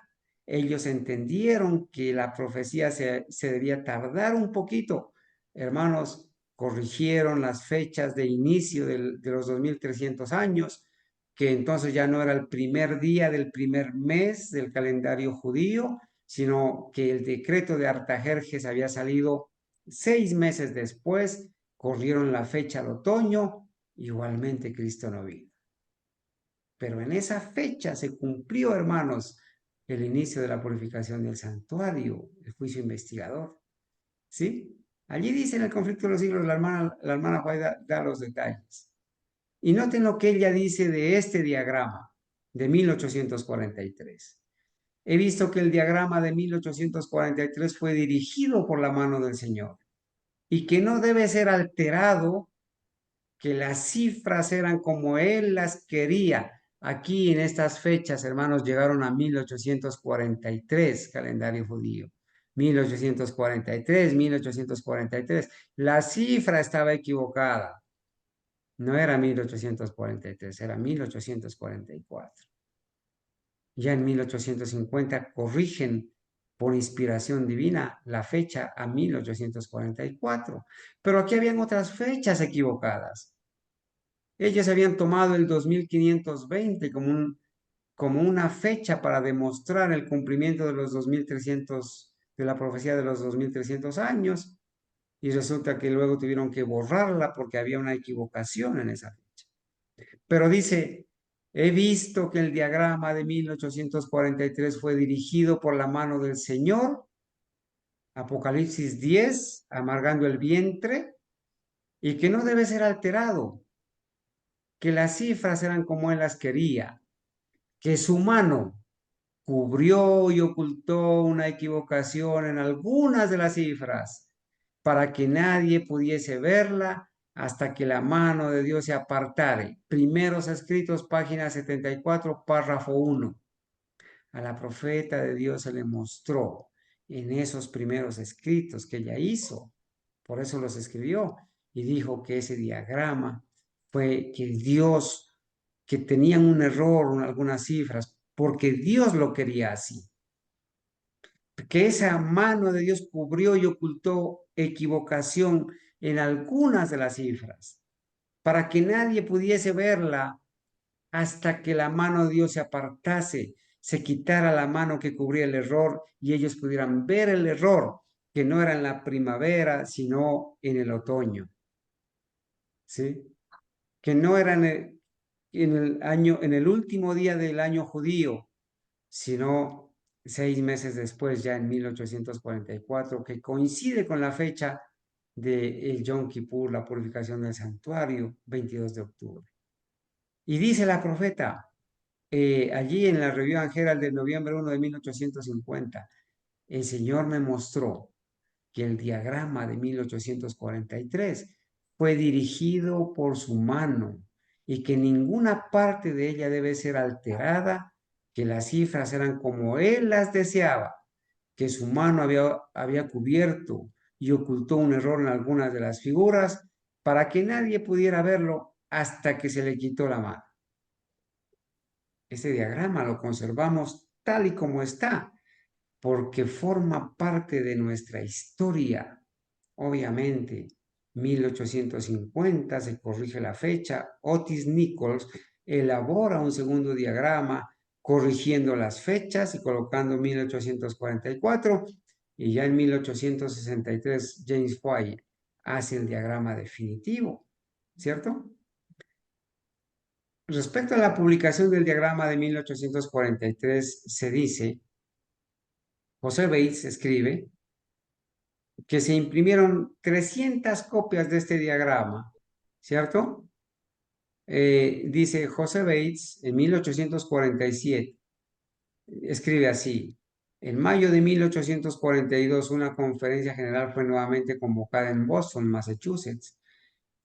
Ellos entendieron que la profecía se debía tardar un poquito. Hermanos, corrigieron las fechas de inicio de los 2300 años, que entonces ya no era el primer día del primer mes del calendario judío, sino que el decreto de Artajerjes había salido 6 meses después, corrieron la fecha al otoño, igualmente Cristo no vino. Pero en esa fecha se cumplió, hermanos, el inicio de la purificación del santuario, el juicio investigador. ¿Sí? Allí dice en el conflicto de los siglos, la hermana Juárez da los detalles. Y noten lo que ella dice de este diagrama de 1843. He visto que el diagrama de 1843 fue dirigido por la mano del Señor y que no debe ser alterado, que las cifras eran como Él las quería. Aquí en estas fechas, hermanos, llegaron a 1843, calendario judío. 1843, 1843. La cifra estaba equivocada. No era 1843, era 1844. Ya en 1850 corrigen por inspiración divina la fecha a 1844. Pero aquí habían otras fechas equivocadas. Ellos habían tomado el 2520 como una fecha para demostrar el cumplimiento de los 2300, de la profecía de los 2300 años, y resulta que luego tuvieron que borrarla porque había una equivocación en esa fecha. Pero dice, he visto que el diagrama de 1843 fue dirigido por la mano del Señor, Apocalipsis 10, amargando el vientre, y que no debe ser alterado, que las cifras eran como él las quería, que su mano cubrió y ocultó una equivocación en algunas de las cifras para que nadie pudiese verla hasta que la mano de Dios se apartare. Primeros escritos, página 74, párrafo 1. A la profeta de Dios se le mostró en esos primeros escritos que ella hizo. Por eso los escribió y dijo que ese diagrama fue que Dios, que tenían un error en algunas cifras, porque Dios lo quería así. Que esa mano de Dios cubrió y ocultó equivocación en algunas de las cifras, para que nadie pudiese verla hasta que la mano de Dios se apartase, se quitara la mano que cubría el error y ellos pudieran ver el error, que no era en la primavera, sino en el otoño. ¿Sí? Que no era en el último día del año judío, sino 6 meses después, ya en 1844, que coincide con la fecha de el Yom Kippur, la purificación del santuario, 22 de octubre. Y dice la profeta, allí en la Review and Herald del noviembre 1 de 1850, el Señor me mostró que el diagrama de 1843 fue dirigido por su mano y que ninguna parte de ella debe ser alterada, que las cifras eran como él las deseaba, que su mano había cubierto y ocultó un error en algunas de las figuras para que nadie pudiera verlo hasta que se le quitó la mano. Este diagrama lo conservamos tal y como está, porque forma parte de nuestra historia. Obviamente, 1850 se corrige la fecha, Otis Nichols elabora un segundo diagrama corrigiendo las fechas y colocando 1844, y ya en 1863 James White hace el diagrama definitivo, ¿cierto? Respecto a la publicación del diagrama de 1843, se dice, José Bates escribe, que se imprimieron 300 copias de este diagrama, ¿cierto? Dice José Bates en 1847, escribe así, en mayo de 1842 una conferencia general fue nuevamente convocada en Boston, Massachusetts.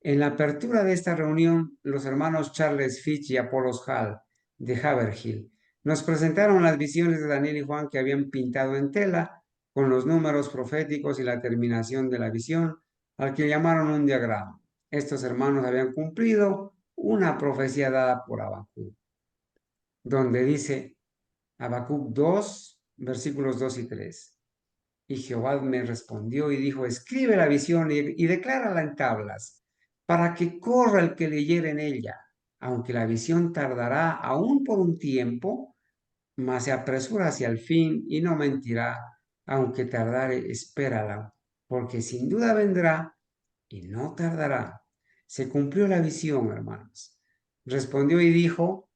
En la apertura de esta reunión, los hermanos Charles Fitch y Apollos Hall de Haverhill nos presentaron las visiones de Daniel y Juan que habían pintado en tela con los números proféticos y la terminación de la visión, al que llamaron un diagrama. Estos hermanos habían cumplido una profecía dada por Habacuc, donde dice Habacuc 2, versículos 2 y 3. Y Jehová me respondió y dijo, escribe la visión y declárala en tablas, para que corra el que leyere en ella, aunque la visión tardará aún por un tiempo, mas se apresura hacia el fin y no mentirá, aunque tardare, espérala, porque sin duda vendrá y no tardará. Se cumplió la visión, hermanos. Respondió y dijo,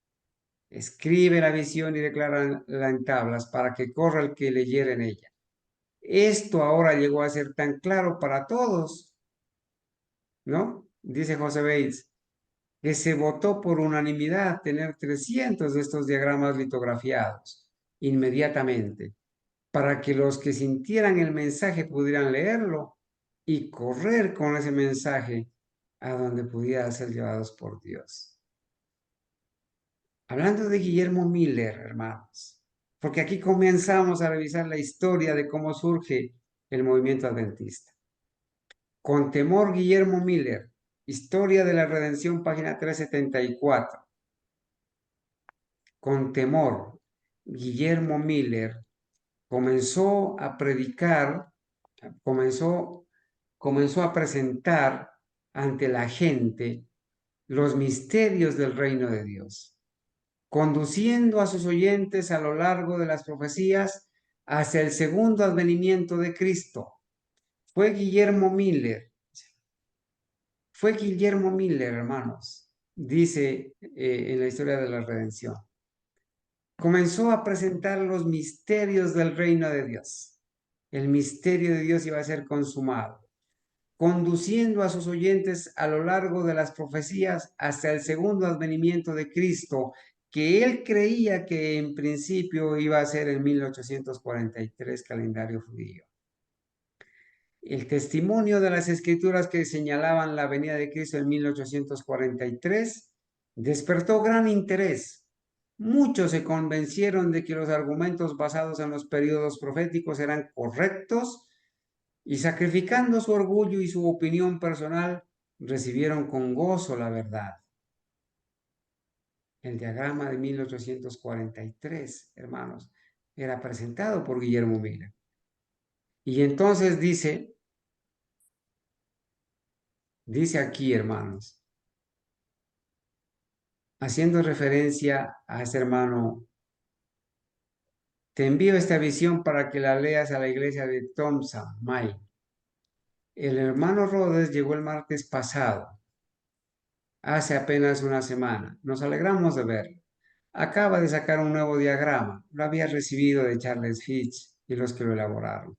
escribe la visión y declárala en tablas, para que corra el que leyere en ella. Esto ahora llegó a ser tan claro para todos, ¿no? Dice José Bates, que se votó por unanimidad tener 300 de estos diagramas litografiados inmediatamente, para que los que sintieran el mensaje pudieran leerlo y correr con ese mensaje a donde pudieran ser llevados por Dios. Hablando de Guillermo Miller, hermanos, porque aquí comenzamos a revisar la historia de cómo surge el movimiento adventista. Con temor, Guillermo Miller, Historia de la Redención, página 374. Con temor, Guillermo Miller comenzó a predicar, comenzó a presentar ante la gente los misterios del reino de Dios, conduciendo a sus oyentes a lo largo de las profecías hacia el segundo advenimiento de Cristo. Fue Guillermo Miller, hermanos, dice en la historia de la redención. Comenzó a presentar los misterios del reino de Dios. El misterio de Dios iba a ser consumado, conduciendo a sus oyentes a lo largo de las profecías hasta el segundo advenimiento de Cristo, que él creía que en principio iba a ser en 1843, calendario judío. El testimonio de las escrituras que señalaban la venida de Cristo en 1843 despertó gran interés. Muchos se convencieron de que los argumentos basados en los periodos proféticos eran correctos y, sacrificando su orgullo y su opinión personal, recibieron con gozo la verdad. El diagrama de 1843, hermanos, era presentado por Guillermo Miller. Y entonces dice aquí, hermanos, haciendo referencia a este hermano, te envío esta visión para que la leas a la iglesia de Thompson, May. El hermano Rhodes llegó el martes pasado, hace apenas una semana. Nos alegramos de verlo. Acaba de sacar un nuevo diagrama. Lo había recibido de Charles Fitch y los que lo elaboraron.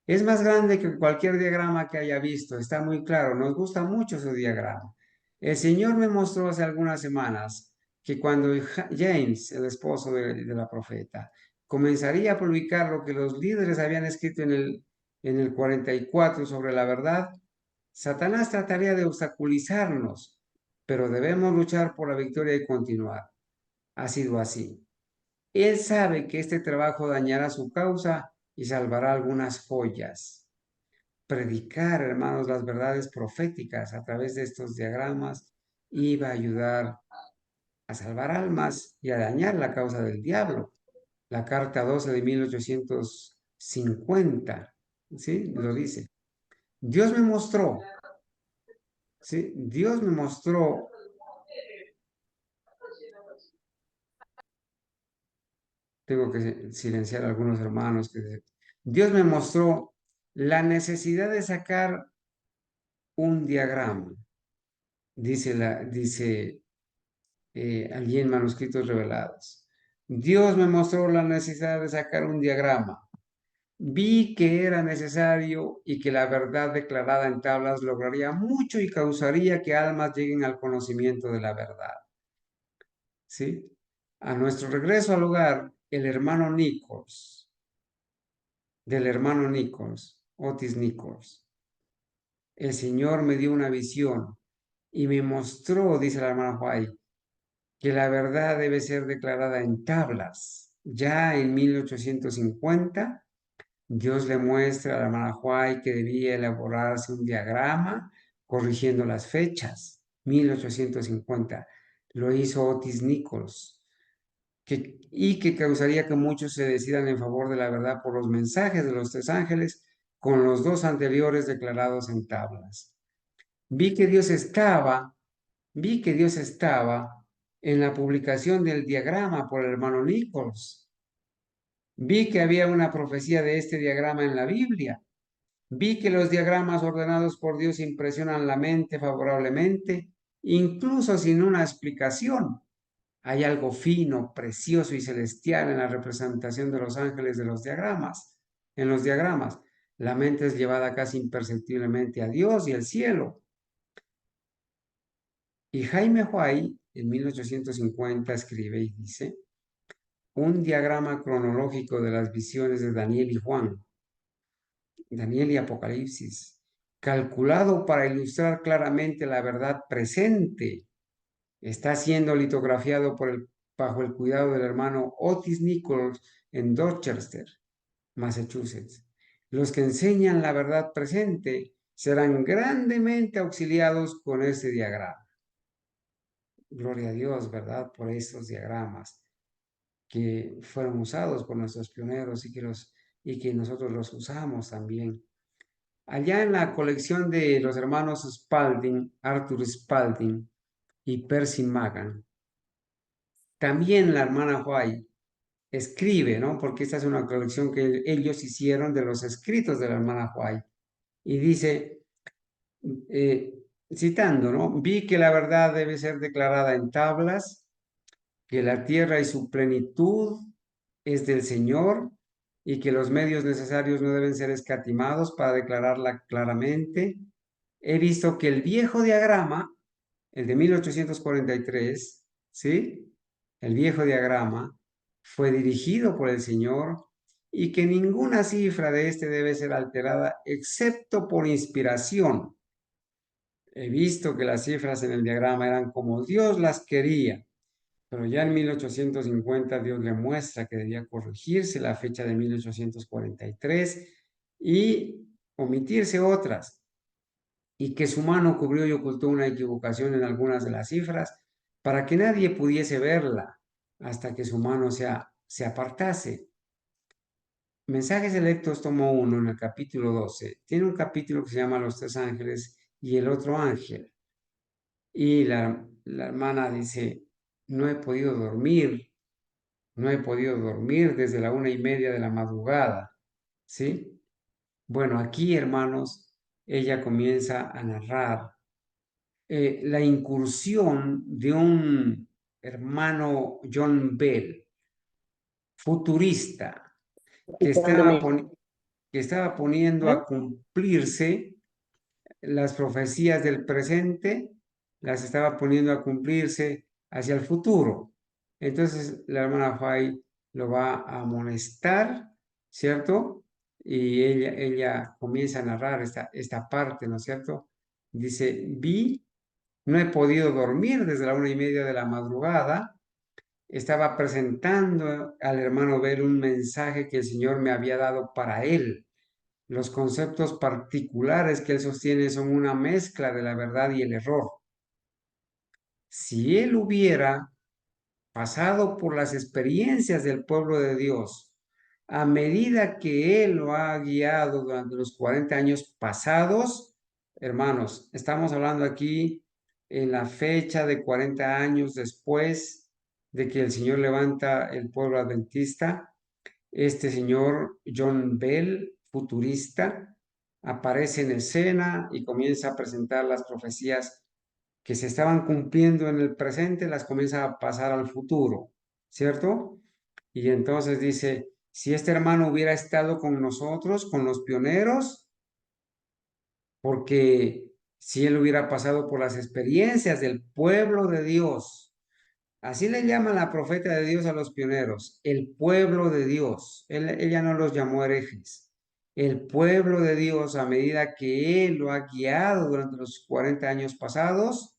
Es más grande que cualquier diagrama que haya visto, está muy claro, nos gusta mucho su diagrama. El Señor me mostró hace algunas semanas que cuando James, el esposo de la profeta, comenzaría a publicar lo que los líderes habían escrito en el 44 sobre la verdad, Satanás trataría de obstaculizarnos, pero debemos luchar por la victoria y continuar. Ha sido así. Él sabe que este trabajo dañará su causa y salvará algunas joyas. Predicar, hermanos, las verdades proféticas a través de estos diagramas iba a ayudar a salvar almas y a dañar la causa del diablo. La carta 12 de 1850, ¿sí? Lo dice. Dios me mostró, ¿sí? Dios me mostró, tengo que silenciar a algunos hermanos, Dios me mostró la necesidad de sacar un diagrama, dice allí en Manuscritos Revelados. Dios me mostró la necesidad de sacar un diagrama. Vi que era necesario y que la verdad declarada en tablas lograría mucho y causaría que almas lleguen al conocimiento de la verdad. ¿Sí? A nuestro regreso al hogar, el hermano Nichols, del hermano Nichols, Otis Nichols, el Señor me dio una visión y me mostró, dice la hermana White, que la verdad debe ser declarada en tablas. Ya en 1850, Dios le muestra a la hermana White que debía elaborarse un diagrama corrigiendo las fechas. 1850. Lo hizo Otis Nichols. Y que causaría que muchos se decidan en favor de la verdad por los mensajes de los tres ángeles con los dos anteriores declarados en tablas. Vi que Dios estaba Vi que Dios estaba en la publicación del diagrama por el hermano Nichols. Vi que había una profecía de este diagrama en la Biblia. Vi que los diagramas ordenados por Dios impresionan la mente favorablemente, incluso sin una explicación. Hay algo fino, precioso y celestial en la representación de los ángeles de los diagramas. En los diagramas, la mente es llevada casi imperceptiblemente a Dios y al cielo. Y Jaime Huay, en 1850, escribe y dice, un diagrama cronológico de las visiones de Daniel y Juan, Daniel y Apocalipsis, calculado para ilustrar claramente la verdad presente, está siendo litografiado bajo el cuidado del hermano Otis Nichols en Dorchester, Massachusetts. Los que enseñan la verdad presente serán grandemente auxiliados con este diagrama. Gloria a Dios, ¿verdad? Por estos diagramas que fueron usados por nuestros pioneros y que nosotros los usamos también. Allá en la colección de los hermanos Spalding, Arthur Spalding y Percy Magan, también la hermana White escribe, ¿no? Porque esta es una colección que ellos hicieron de los escritos de la hermana White. Y dice, eh, citando, ¿no? Vi que la verdad debe ser declarada en tablas, que la tierra y su plenitud es del Señor y que los medios necesarios no deben ser escatimados para declararla claramente. He visto que el viejo diagrama, el de 1843, ¿sí? El viejo diagrama fue dirigido por el Señor y que ninguna cifra de este debe ser alterada excepto por inspiración. He visto que las cifras en el diagrama eran como Dios las quería. Pero ya en 1850 Dios le muestra que debía corregirse la fecha de 1843 y omitirse otras, y que su mano cubrió y ocultó una equivocación en algunas de las cifras para que nadie pudiese verla hasta que su mano se apartase. Mensajes Selectos tomo 1 en el capítulo 12. Tiene un capítulo que se llama Los tres ángeles y el otro ángel. Y la hermana dice, no he podido dormir. No he podido dormir desde la 1:30 de la madrugada, ¿sí? Bueno, aquí, hermanos, ella comienza a narrar la incursión de un hermano John Bell, futurista, que estaba Explicándome poniendo... que estaba poniendo ¿Eh? a cumplirse las profecías del presente, las estaba poniendo a cumplirse hacia el futuro. Entonces la hermana Fay lo va a amonestar, ¿cierto? Y ella comienza a narrar esta parte, ¿no es cierto? Dice, no he podido dormir desde la 1:30 de la madrugada. Estaba presentando al hermano Bel un mensaje que el Señor me había dado para él. Los conceptos particulares que él sostiene son una mezcla de la verdad y el error. Si él hubiera pasado por las experiencias del pueblo de Dios, a medida que él lo ha guiado durante los 40 años pasados, hermanos, estamos hablando aquí en la fecha de 40 años después de que el Señor levanta el pueblo adventista. Este señor John Bell, futurista, aparece en escena y comienza a presentar las profecías que se estaban cumpliendo en el presente, las comienza a pasar al futuro, ¿cierto? Y entonces dice, si este hermano hubiera estado con nosotros, con los pioneros, porque si él hubiera pasado por las experiencias del pueblo de Dios, así le llama la profeta de Dios a los pioneros, el pueblo de Dios. Ella no los llamó herejes. El pueblo de Dios, a medida que Él lo ha guiado durante los 40 años pasados,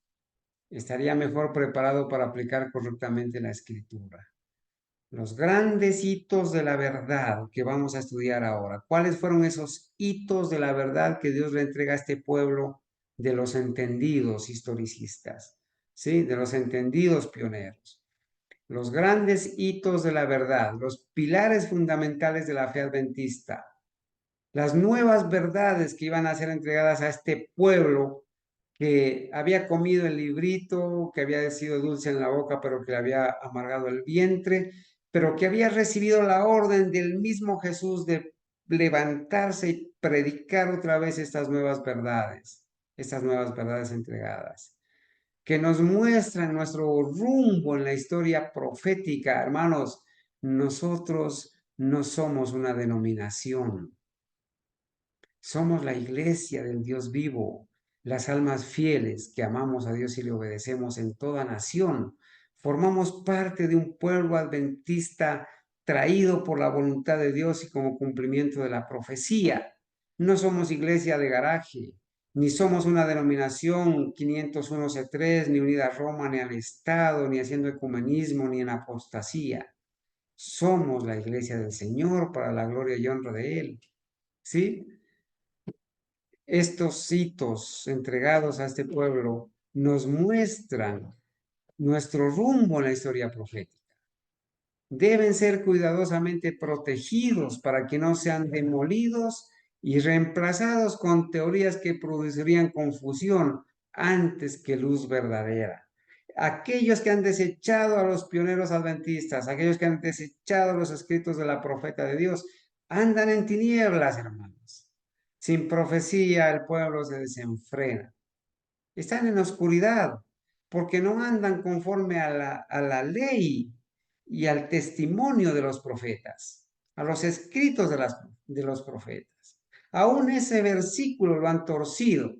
estaría mejor preparado para aplicar correctamente la escritura. Los grandes hitos de la verdad que vamos a estudiar ahora. ¿Cuáles fueron esos hitos de la verdad que Dios le entrega a este pueblo de los entendidos historicistas? ¿Sí? De los entendidos pioneros. Los grandes hitos de la verdad, los pilares fundamentales de la fe adventista, las nuevas verdades que iban a ser entregadas a este pueblo que había comido el librito, que había sido dulce en la boca, pero que le había amargado el vientre, pero que había recibido la orden del mismo Jesús de levantarse y predicar otra vez estas nuevas verdades entregadas que nos muestran nuestro rumbo en la historia profética. Hermanos, nosotros no somos una denominación, somos la iglesia del Dios vivo, las almas fieles que amamos a Dios y le obedecemos en toda nación. Formamos parte de un pueblo adventista traído por la voluntad de Dios y como cumplimiento de la profecía. No somos iglesia de garaje, ni somos una denominación 501C3, ni unida a Roma, ni al Estado, ni haciendo ecumenismo, ni en apostasía. Somos la iglesia del Señor para la gloria y honra de Él. ¿Sí? Estos hitos entregados a este pueblo nos muestran nuestro rumbo en la historia profética. Deben ser cuidadosamente protegidos para que no sean demolidos y reemplazados con teorías que producirían confusión antes que luz verdadera. Aquellos que han desechado a los pioneros adventistas, aquellos que han desechado los escritos de la profeta de Dios, andan en tinieblas, hermanos. Sin profecía el pueblo se desenfrena. Están en oscuridad porque no andan conforme a la ley y al testimonio de los profetas, a los escritos de los profetas. Aún ese versículo lo han torcido,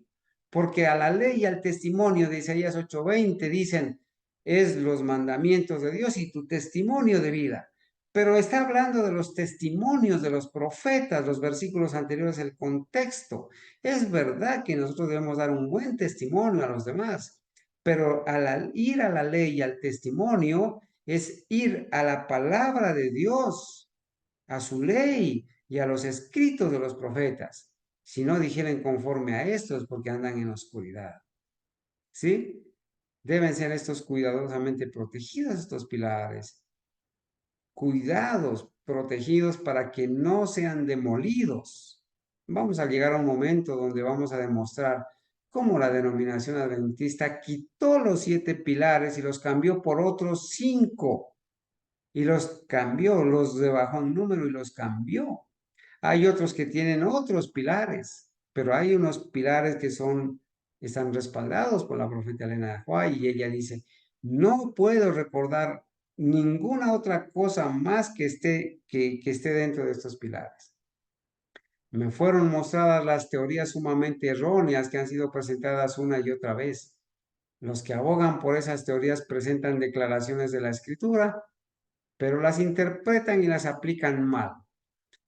porque a la ley y al testimonio de Isaías 8:20 dicen, es los mandamientos de Dios y tu testimonio de vida. Pero está hablando de los testimonios de los profetas, los versículos anteriores, el contexto. Es verdad que nosotros debemos dar un buen testimonio a los demás, pero al ir a la ley y al testimonio es ir a la palabra de Dios, a su ley y a los escritos de los profetas. Si no dijeren conforme a esto es porque andan en oscuridad. ¿Sí? Deben ser estos cuidadosamente protegidos, estos pilares, cuidados, protegidos para que no sean demolidos. Vamos a llegar a un momento donde vamos a demostrar cómo la denominación adventista quitó los 7 pilares y los cambió por otros 5 y los cambió, los rebajó en número y los cambió. Hay otros que tienen otros pilares, pero hay unos pilares que están respaldados por la profeta Elena de White y ella dice, no puedo recordar ninguna otra cosa más que esté dentro de estos pilares. Me fueron mostradas las teorías sumamente erróneas que han sido presentadas una y otra vez. Los que abogan por esas teorías presentan declaraciones de la Escritura, pero las interpretan y las aplican mal.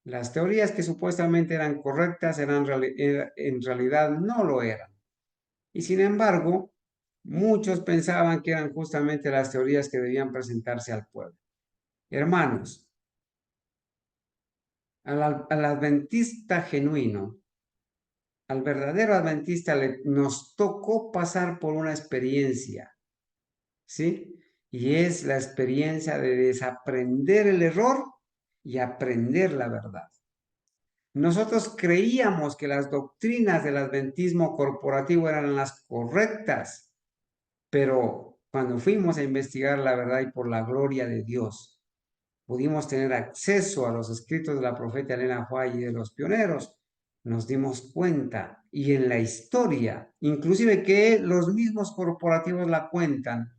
Las teorías que supuestamente eran correctas en realidad no lo eran. Y sin embargo, muchos pensaban que eran justamente las teorías que debían presentarse al pueblo. Hermanos, al adventista genuino, al verdadero adventista nos tocó pasar por una experiencia, ¿sí? Y es la experiencia de desaprender el error y aprender la verdad. Nosotros creíamos que las doctrinas del adventismo corporativo eran las correctas, pero cuando fuimos a investigar la verdad y por la gloria de Dios, pudimos tener acceso a los escritos de la profeta Elena White y de los pioneros, nos dimos cuenta, y en la historia, inclusive que los mismos corporativos la cuentan,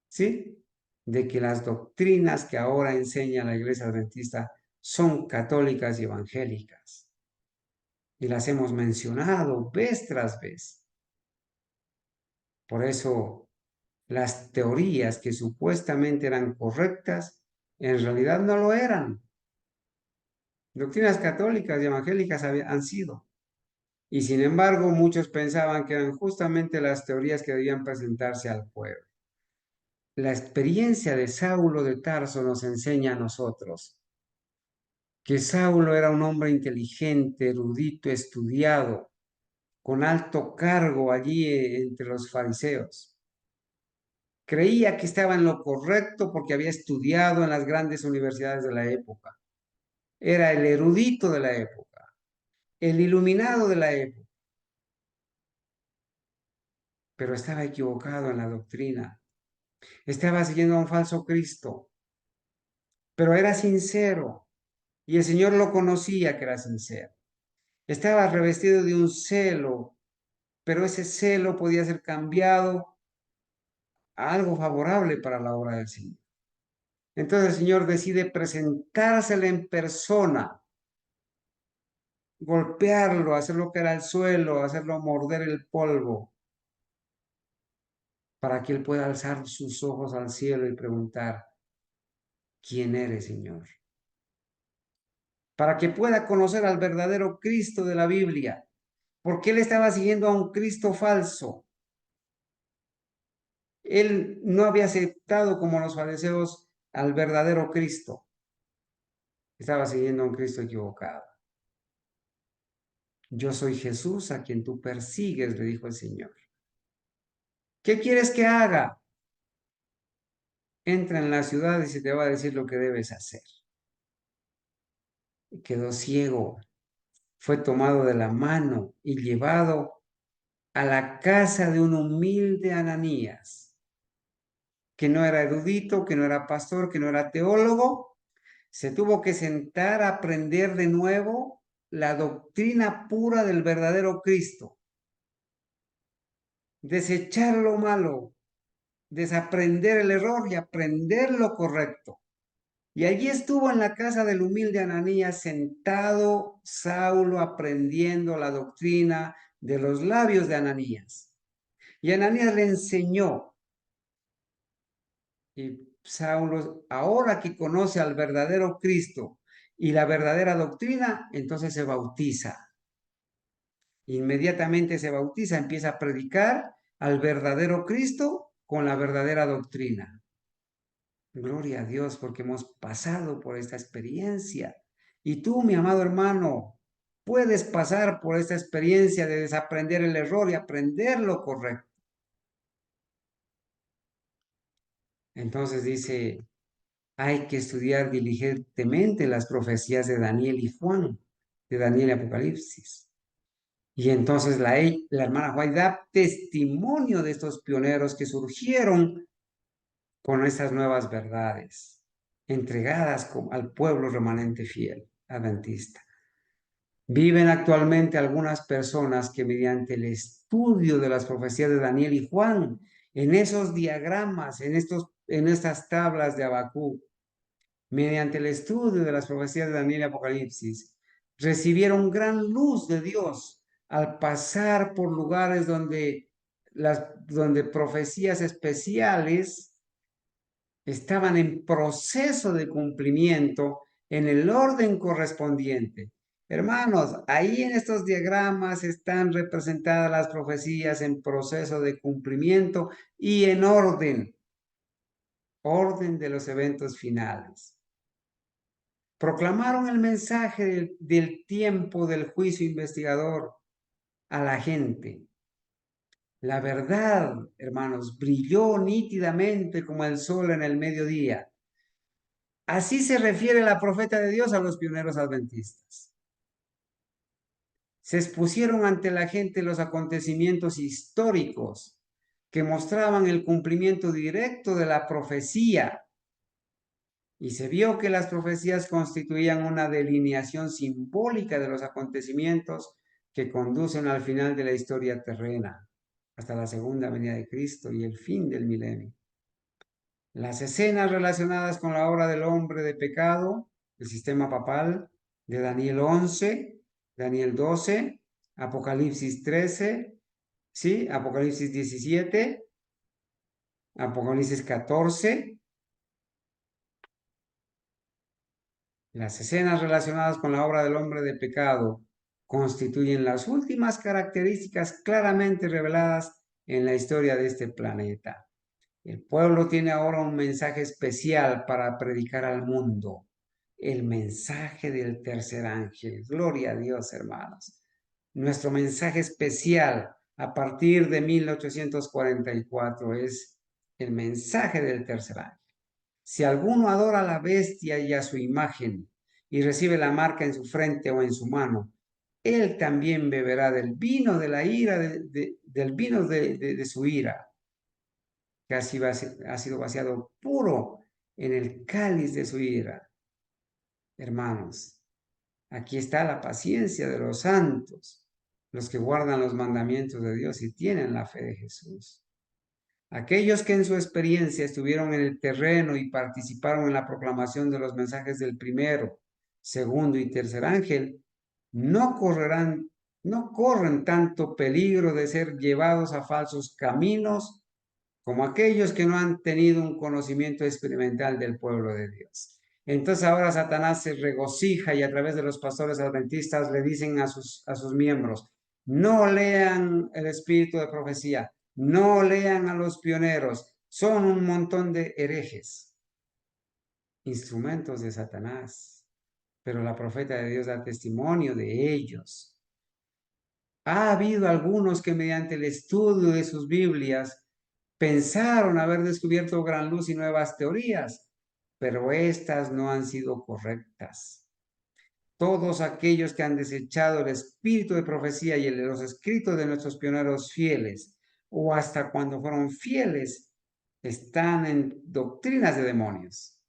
¿sí? De que las doctrinas que ahora enseña la Iglesia Adventista son católicas y evangélicas. Y las hemos mencionado vez tras vez. Por eso, las teorías que supuestamente eran correctas, en realidad no lo eran. Doctrinas católicas y evangélicas han sido. Y sin embargo, muchos pensaban que eran justamente las teorías que debían presentarse al pueblo. La experiencia de Saulo de Tarso nos enseña a nosotros que Saulo era un hombre inteligente, erudito, estudiado, con alto cargo allí entre los fariseos. Creía que estaba en lo correcto porque había estudiado en las grandes universidades de la época. Era el erudito de la época, el iluminado de la época, pero estaba equivocado en la doctrina. Estaba siguiendo a un falso Cristo, pero era sincero y el Señor lo conocía que era sincero. Estaba revestido de un celo, pero ese celo podía ser cambiado a algo favorable para la obra del Señor. Entonces el Señor decide presentársele en persona, golpearlo, hacerlo caer al suelo, hacerlo morder el polvo, para que él pueda alzar sus ojos al cielo y preguntar, ¿quién eres, Señor? Para que pueda conocer al verdadero Cristo de la Biblia, porque él estaba siguiendo a un Cristo falso. Él no había aceptado como los fariseos al verdadero Cristo. Estaba siguiendo a un Cristo equivocado. Yo soy Jesús a quien tú persigues, le dijo el Señor. ¿Qué quieres que haga? Entra en la ciudad y se te va a decir lo que debes hacer. Quedó ciego, fue tomado de la mano y llevado a la casa de un humilde Ananías, que no era erudito, que no era pastor, que no era teólogo. Se tuvo que sentar a aprender de nuevo la doctrina pura del verdadero Cristo, desechar lo malo, desaprender el error y aprender lo correcto. Y allí estuvo en la casa del humilde Ananías sentado Saulo aprendiendo la doctrina de los labios de Ananías. Y Ananías le enseñó. Y Saulo, ahora que conoce al verdadero Cristo y la verdadera doctrina, entonces se bautiza. Inmediatamente se bautiza, empieza a predicar al verdadero Cristo con la verdadera doctrina. Gloria a Dios porque hemos pasado por esta experiencia. Y tú, mi amado hermano, puedes pasar por esta experiencia de desaprender el error y aprender lo correcto. Entonces dice, hay que estudiar diligentemente las profecías de Daniel y Juan, de Daniel y Apocalipsis. Y entonces la hermana White da testimonio de estos pioneros que surgieron con estas nuevas verdades, entregadas al pueblo remanente fiel, adventista. Viven actualmente algunas personas que mediante el estudio de las profecías de Daniel y Juan, en esos diagramas, en estas tablas de Habacuc, mediante el estudio de las profecías de Daniel y Apocalipsis, recibieron gran luz de Dios al pasar por lugares donde profecías especiales estaban en proceso de cumplimiento en el orden correspondiente. Hermanos, ahí en estos diagramas están representadas las profecías en proceso de cumplimiento y en orden de los eventos finales. Proclamaron el mensaje del tiempo del juicio investigador a la gente. La verdad, hermanos, brilló nítidamente como el sol en el mediodía. Así se refiere la profeta de Dios a los pioneros adventistas. Se expusieron ante la gente los acontecimientos históricos que mostraban el cumplimiento directo de la profecía, y se vio que las profecías constituían una delineación simbólica de los acontecimientos que conducen al final de la historia terrena, hasta la segunda venida de Cristo y el fin del milenio. Las escenas relacionadas con la obra del hombre de pecado, el sistema papal, de Daniel 11, Daniel 12, Apocalipsis 13, ¿sí? Apocalipsis 17, Apocalipsis 14. Las escenas relacionadas con la obra del hombre de pecado constituyen las últimas características claramente reveladas en la historia de este planeta. El pueblo tiene ahora un mensaje especial para predicar al mundo. El mensaje del tercer ángel. Gloria a Dios, hermanos. Nuestro mensaje especial a partir de 1844 es el mensaje del tercer ángel. Si alguno adora a la bestia y a su imagen y recibe la marca en su frente o en su mano, él también beberá del vino de la ira, del vino de su ira, que ha sido vaciado puro en el cáliz de su ira. Hermanos, aquí está la paciencia de los santos, los que guardan los mandamientos de Dios y tienen la fe de Jesús. Aquellos que en su experiencia estuvieron en el terreno y participaron en la proclamación de los mensajes del primero, segundo y tercer ángel, no corren tanto peligro de ser llevados a falsos caminos como aquellos que no han tenido un conocimiento experimental del pueblo de Dios. Entonces ahora Satanás se regocija y a través de los pastores adventistas le dicen a sus miembros, no lean el espíritu de profecía, no lean a los pioneros, son un montón de herejes, instrumentos de Satanás, pero la profeta de Dios da testimonio de ellos. Ha habido algunos que mediante el estudio de sus Biblias pensaron haber descubierto gran luz y nuevas teorías, pero estas no han sido correctas. Todos aquellos que han desechado el espíritu de profecía y los escritos de nuestros pioneros fieles, o hasta cuando fueron fieles, están en doctrinas de demonios.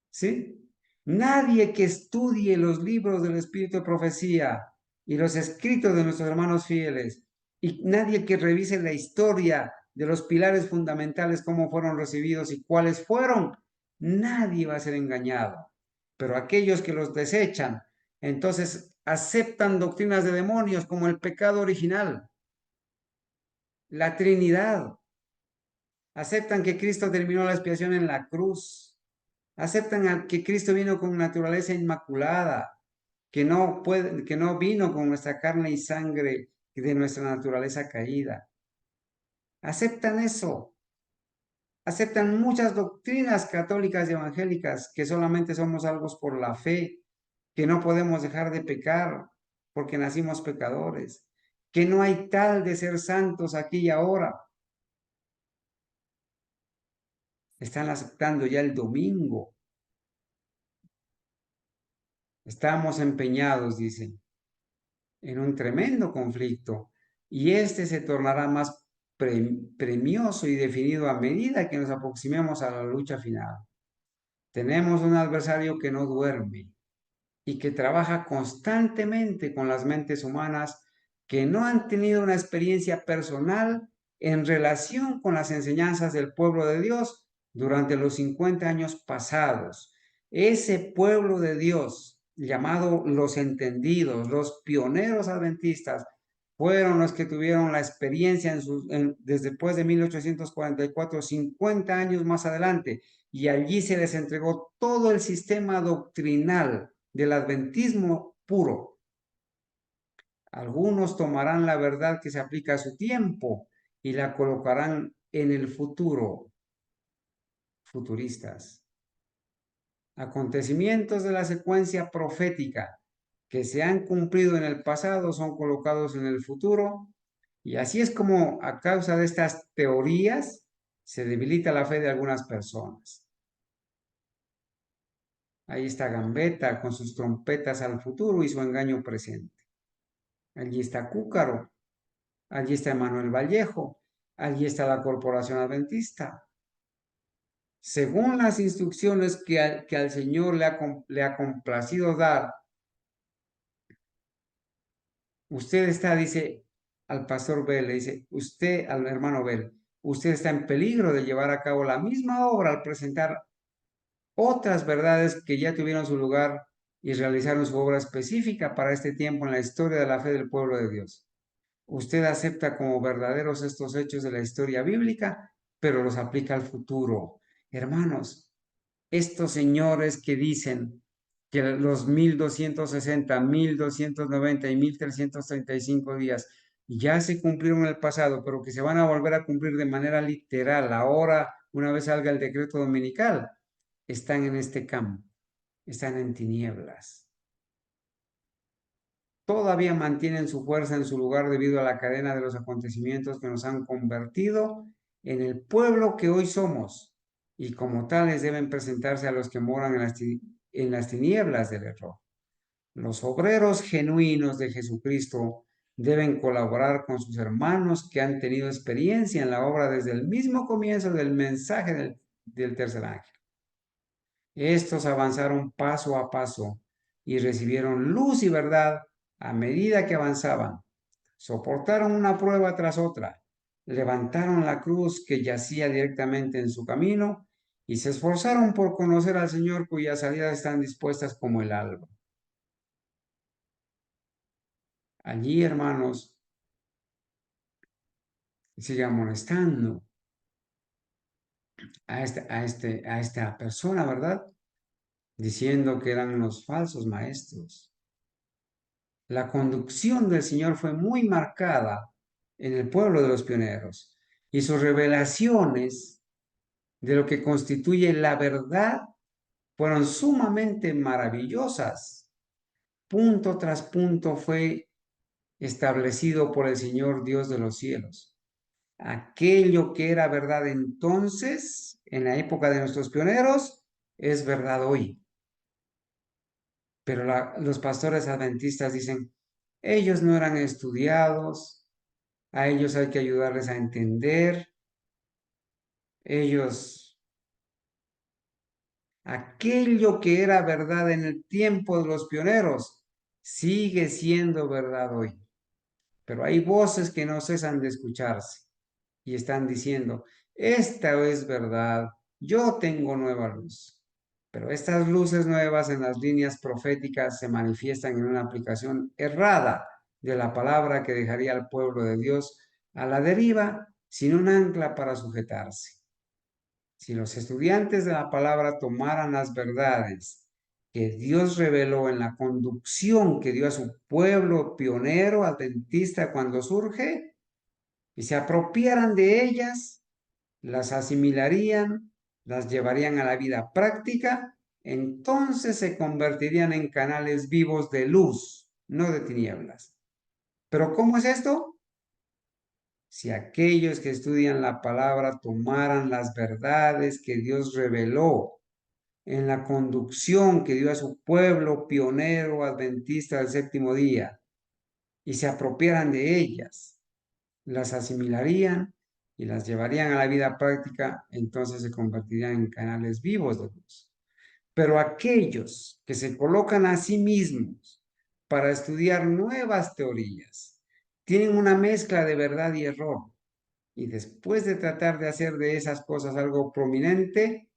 ¿Sí? Nadie que estudie los libros del espíritu de profecía y los escritos de nuestros hermanos fieles, y nadie que revise la historia de los pilares fundamentales, cómo fueron recibidos y cuáles fueron, nadie va a ser engañado. Pero aquellos que los desechan, entonces aceptan doctrinas de demonios como el pecado original, la Trinidad, aceptan que Cristo terminó la expiación en la cruz, aceptan que Cristo vino con naturaleza inmaculada, que no vino con nuestra carne y sangre de nuestra naturaleza caída. Aceptan eso. Aceptan muchas doctrinas católicas y evangélicas, que solamente somos salvos por la fe, que no podemos dejar de pecar porque nacimos pecadores, que no hay tal de ser santos aquí y ahora. Están aceptando ya el domingo. Estamos empeñados, dicen, en un tremendo conflicto, y este se tornará más premioso y definido a medida que nos aproximemos a la lucha final. Tenemos un adversario que no duerme y que trabaja constantemente con las mentes humanas que no han tenido una experiencia personal en relación con las enseñanzas del pueblo de Dios durante los 50 años pasados. Ese pueblo de Dios llamado los entendidos, los pioneros adventistas, fueron los que tuvieron la experiencia desde después de 1844, 50 años más adelante, y allí se les entregó todo el sistema doctrinal del adventismo puro. Algunos tomarán la verdad que se aplica a su tiempo y la colocarán en el futuro, futuristas. Acontecimientos de la secuencia profética que se han cumplido en el pasado son colocados en el futuro, y así es como a causa de estas teorías se debilita la fe de algunas personas. Ahí está Gambetta con sus trompetas al futuro y su engaño presente. Allí está Cúcaro, allí está Emanuel Vallejo, allí está la Corporación Adventista. Según las instrucciones que al Señor le ha complacido dar, usted está, dice al pastor Bell, le dice, usted, al hermano Bell, usted está en peligro de llevar a cabo la misma obra al presentar otras verdades que ya tuvieron su lugar y realizaron su obra específica para este tiempo en la historia de la fe del pueblo de Dios. Usted acepta como verdaderos estos hechos de la historia bíblica, pero los aplica al futuro. Hermanos, estos señores que dicen que los 1260, 1290 y 1335 días ya se cumplieron en el pasado, pero que se van a volver a cumplir de manera literal ahora, una vez salga el decreto dominical, están en este campo, están en tinieblas. Todavía mantienen su fuerza en su lugar debido a la cadena de los acontecimientos que nos han convertido en el pueblo que hoy somos, y como tales deben presentarse a los que moran en las tinieblas del error. Los obreros genuinos de Jesucristo deben colaborar con sus hermanos que han tenido experiencia en la obra desde el mismo comienzo del mensaje del tercer ángel. Estos avanzaron paso a paso y recibieron luz y verdad a medida que avanzaban. Soportaron una prueba tras otra, levantaron la cruz que yacía directamente en su camino y se esforzaron por conocer al Señor, cuyas salidas están dispuestas como el alba. Allí, hermanos, sigue amonestando a esta persona, ¿verdad? Diciendo que eran los falsos maestros. La conducción del Señor fue muy marcada en el pueblo de los pioneros, y sus revelaciones de lo que constituye la verdad fueron sumamente maravillosas. Punto tras punto fue establecido por el Señor Dios de los cielos. Aquello que era verdad entonces, en la época de nuestros pioneros, es verdad hoy. Pero los pastores adventistas dicen, ellos no eran estudiados, a ellos hay que ayudarles a entender, ellos, aquello que era verdad en el tiempo de los pioneros, sigue siendo verdad hoy. Pero hay voces que no cesan de escucharse y están diciendo, esta es verdad, yo tengo nueva luz. Pero estas luces nuevas en las líneas proféticas se manifiestan en una aplicación errada de la palabra que dejaría al pueblo de Dios a la deriva sin un ancla para sujetarse. Si los estudiantes de la palabra tomaran las verdades que Dios reveló en la conducción que dio a su pueblo pionero adventista cuando surge, y se apropiaran de ellas, las asimilarían, las llevarían a la vida práctica, entonces se convertirían en canales vivos de luz, no de tinieblas. ¿Pero cómo es esto? Si aquellos que estudian la palabra tomaran las verdades que Dios reveló en la conducción que dio a su pueblo pionero adventista del séptimo día y se apropiaran de ellas, las asimilarían y las llevarían a la vida práctica, entonces se convertirían en canales vivos de luz. Pero aquellos que se colocan a sí mismos para estudiar nuevas teorías, tienen una mezcla de verdad y error, y después de tratar de hacer de esas cosas algo prominente,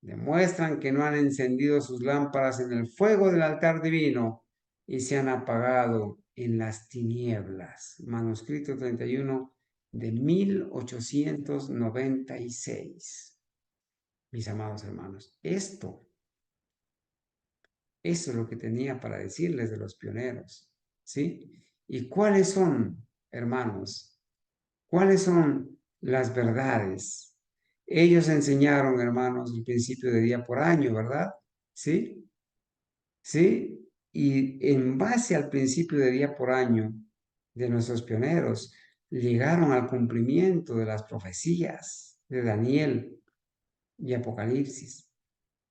Demuestran que no han encendido sus lámparas en el fuego del altar divino y se han apagado en las tinieblas. Manuscrito 31 de 1896. Mis amados hermanos, eso es lo que tenía para decirles de los pioneros, ¿sí? ¿Y cuáles son, hermanos? ¿Cuáles son las verdades? Ellos enseñaron, hermanos, el principio de día por año, ¿verdad? ¿Sí? ¿Sí? Y en base al principio de día por año de nuestros pioneros, llegaron al cumplimiento de las profecías de Daniel y Apocalipsis.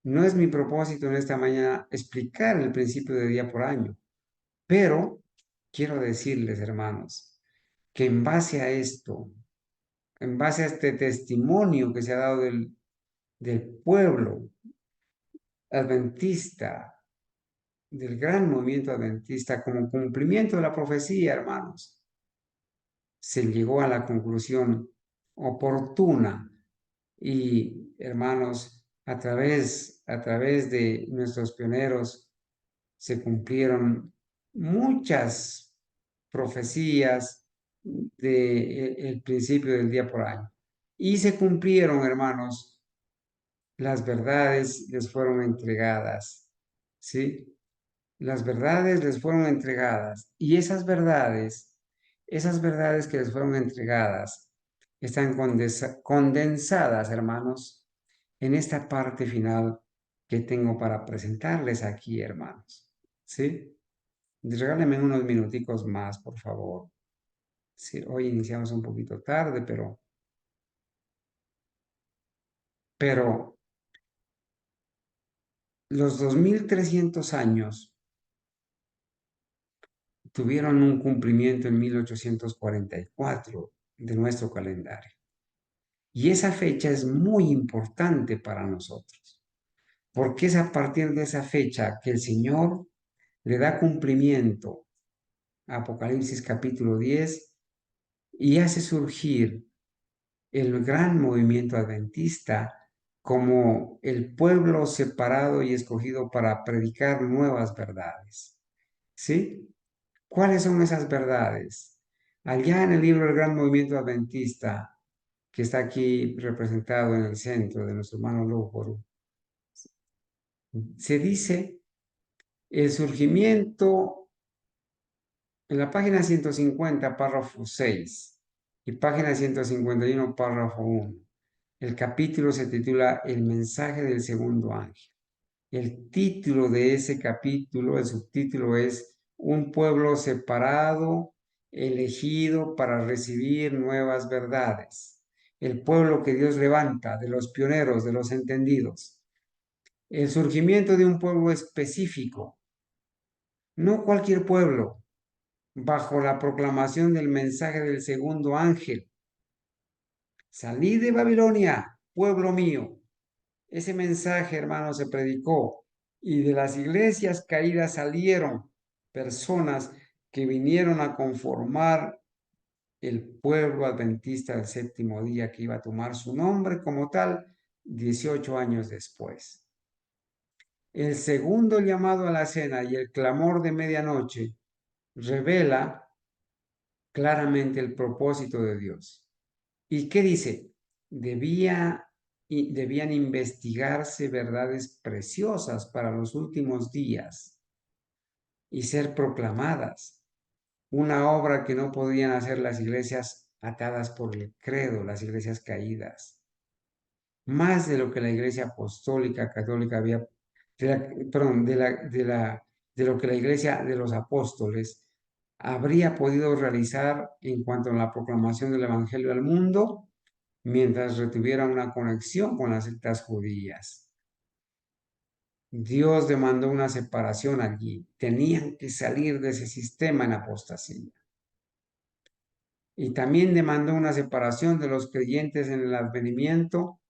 No es mi propósito en esta mañana explicar el principio de día por año, pero quiero decirles, hermanos, que en base a esto, en base a este testimonio que se ha dado del pueblo adventista, del gran movimiento adventista, como cumplimiento de la profecía, hermanos, se llegó a la conclusión oportuna y, hermanos, a través de nuestros pioneros se cumplieron muchas profecías del principio del día por año. Y se cumplieron, hermanos, las verdades les fueron entregadas, ¿sí? Las verdades les fueron entregadas y esas verdades que les fueron entregadas, están condensadas, hermanos, en esta parte final que tengo para presentarles aquí, hermanos, ¿sí? Regálenme unos minuticos más, por favor. Sí, hoy iniciamos un poquito tarde, pero los 2300 años tuvieron un cumplimiento en 1844 de nuestro calendario. Y esa fecha es muy importante para nosotros, porque es a partir de esa fecha que el Señor le da cumplimiento a Apocalipsis capítulo 10 y hace surgir el gran movimiento adventista como el pueblo separado y escogido para predicar nuevas verdades. ¿Sí? ¿Cuáles son esas verdades? Allá en el libro El Gran Movimiento Adventista, que está aquí representado en el centro de nuestro hermano Lóporo, se dice el surgimiento en la página 150, párrafo 6 y página 151, párrafo 1. El capítulo se titula El mensaje del segundo ángel. El título de ese capítulo, el subtítulo es Un pueblo separado, elegido para recibir nuevas verdades. El pueblo que Dios levanta, de los pioneros, de los entendidos. El surgimiento de un pueblo específico, no cualquier pueblo, bajo la proclamación del mensaje del segundo ángel. Salid de Babilonia, pueblo mío. Ese mensaje, hermano, se predicó y de las iglesias caídas salieron personas que vinieron a conformar el pueblo adventista del séptimo día, que iba a tomar su nombre como tal 18 años después. El segundo llamado a la cena y el clamor de medianoche revela claramente el propósito de Dios. ¿Y qué dice? Debían investigarse verdades preciosas para los últimos días y ser proclamadas. Una obra que no podían hacer las iglesias atadas por el credo, las iglesias caídas. Más de lo que la iglesia apostólica católica había, de lo que la iglesia de los apóstoles habría podido realizar en cuanto a la proclamación del evangelio al mundo, mientras retuviera una conexión con las sectas judías. Dios demandó una separación allí. Tenían que salir de ese sistema en apostasía. Y también demandó una separación de los creyentes en el advenimiento,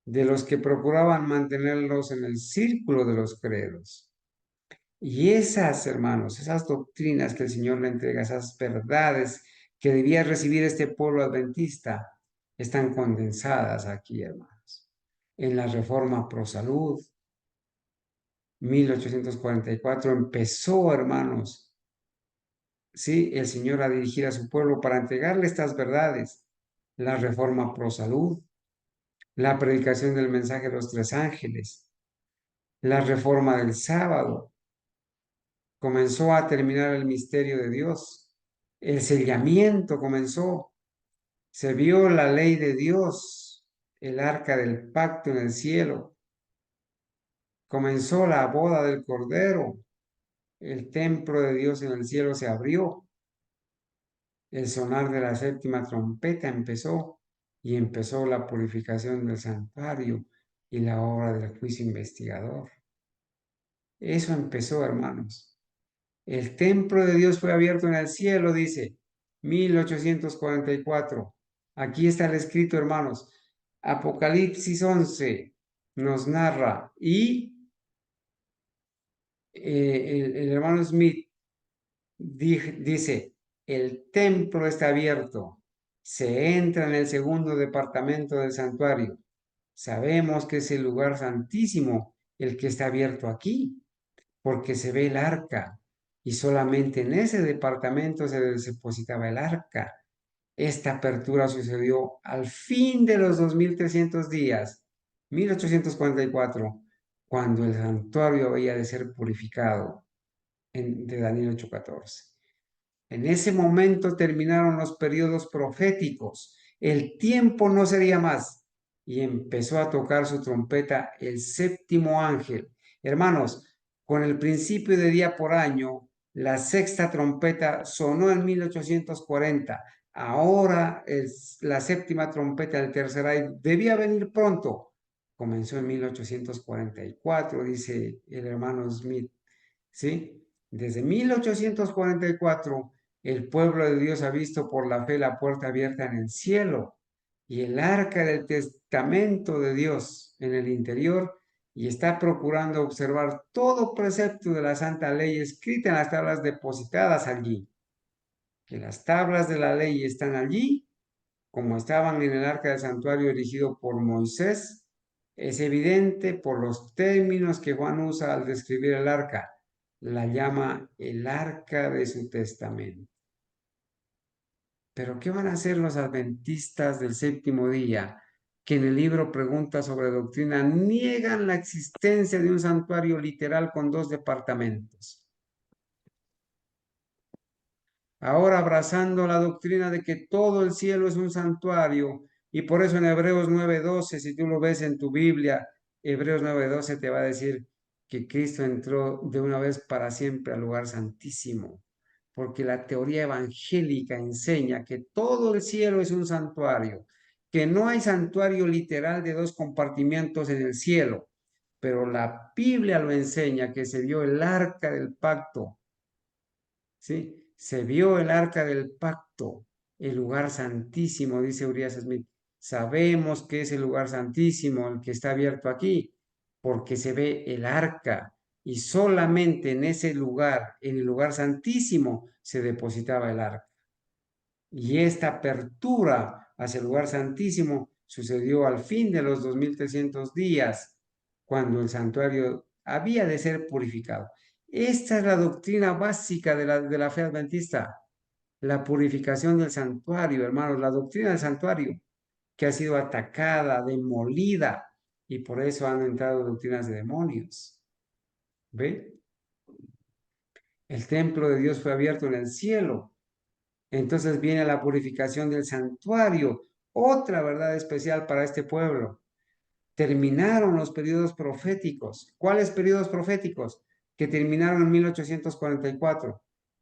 de los que procuraban mantenerlos en el círculo de los credos. Y esas, hermanos, esas doctrinas que el Señor le entrega, esas verdades que debía recibir este pueblo adventista, están condensadas aquí, hermanos. en la Reforma Pro Salud. 1844 empezó, hermanos, ¿sí? El Señor a dirigir a su pueblo para entregarle estas verdades. La Reforma Pro Salud, la predicación del mensaje de los tres ángeles, la Reforma del sábado. Comenzó a terminar el misterio de Dios. El sellamiento comenzó. Se vio la ley de Dios, el arca del pacto en el cielo. Comenzó la boda del Cordero. El templo de Dios en el cielo se abrió. El sonar de la séptima trompeta empezó y empezó la purificación del santuario y la obra del juicio investigador. Eso empezó, hermanos. El templo de Dios fue abierto en el cielo, dice 1844. Aquí está el escrito, hermanos. Apocalipsis 11 nos narra y el hermano Smith dice, el templo está abierto, se entra en el segundo departamento del santuario. Sabemos que es el lugar santísimo el que está abierto aquí, porque se ve el arca y solamente en ese departamento se depositaba el arca. Esta apertura sucedió al fin de los 2300 días, 1844, cuando el santuario había de ser purificado de Daniel 8:14. En ese momento terminaron los periodos proféticos. El tiempo no sería más. Y empezó a tocar su trompeta el séptimo ángel. Hermanos, con el principio de día por año, la sexta trompeta sonó en 1840. Ahora la séptima trompeta del tercer año debía venir pronto. Comenzó en 1844, dice el hermano Smith. ¿Sí? Desde 1844, el pueblo de Dios ha visto por la fe la puerta abierta en el cielo y el arca del testamento de Dios en el interior y está procurando observar todo precepto de la santa ley escrita en las tablas depositadas allí. Que las tablas de la ley están allí, como estaban en el arca del santuario erigido por Moisés, es evidente por los términos que Juan usa al describir el arca. La llama el arca de su testamento. Pero ¿qué van a hacer los adventistas del séptimo día, que en el libro Preguntas sobre Doctrina niegan la existencia de un santuario literal con dos departamentos? Ahora abrazando la doctrina de que todo el cielo es un santuario, y por eso en Hebreos 9:12, si tú lo ves en tu Biblia, Hebreos 9:12 te va a decir que Cristo entró de una vez para siempre al lugar santísimo, porque la teoría evangélica enseña que todo el cielo es un santuario, que no hay santuario literal de dos compartimientos en el cielo, pero la Biblia lo enseña, que se vio el arca del pacto. ¿Sí? Se vio el arca del pacto, el lugar santísimo, dice Urias Smith. Sabemos que es el lugar santísimo el que está abierto aquí, porque se ve el arca y solamente en ese lugar, en el lugar santísimo, se depositaba el arca. Y esta apertura hacia el lugar santísimo sucedió al fin de los 2300 días, cuando el santuario había de ser purificado. Esta es la doctrina básica de la fe adventista, la purificación del santuario, hermanos, la doctrina del santuario, que ha sido atacada, demolida, y por eso han entrado doctrinas de demonios. ¿Ve? El templo de Dios fue abierto en el cielo. Entonces viene la purificación del santuario, otra verdad especial para este pueblo. Terminaron los periodos proféticos. ¿Cuáles periodos proféticos? Que terminaron en 1844.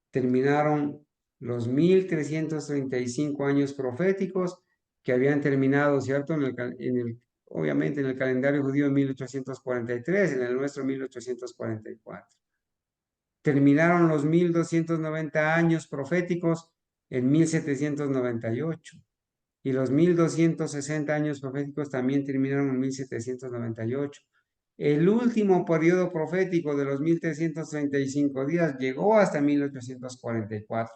Terminaron los 1335 años proféticos que habían terminado, ¿cierto? Obviamente en el calendario judío en 1843, en el nuestro 1844. Terminaron los 1290 años proféticos en 1798 y los 1260 años proféticos también terminaron en 1798. El último periodo profético de los 1335 días llegó hasta 1844.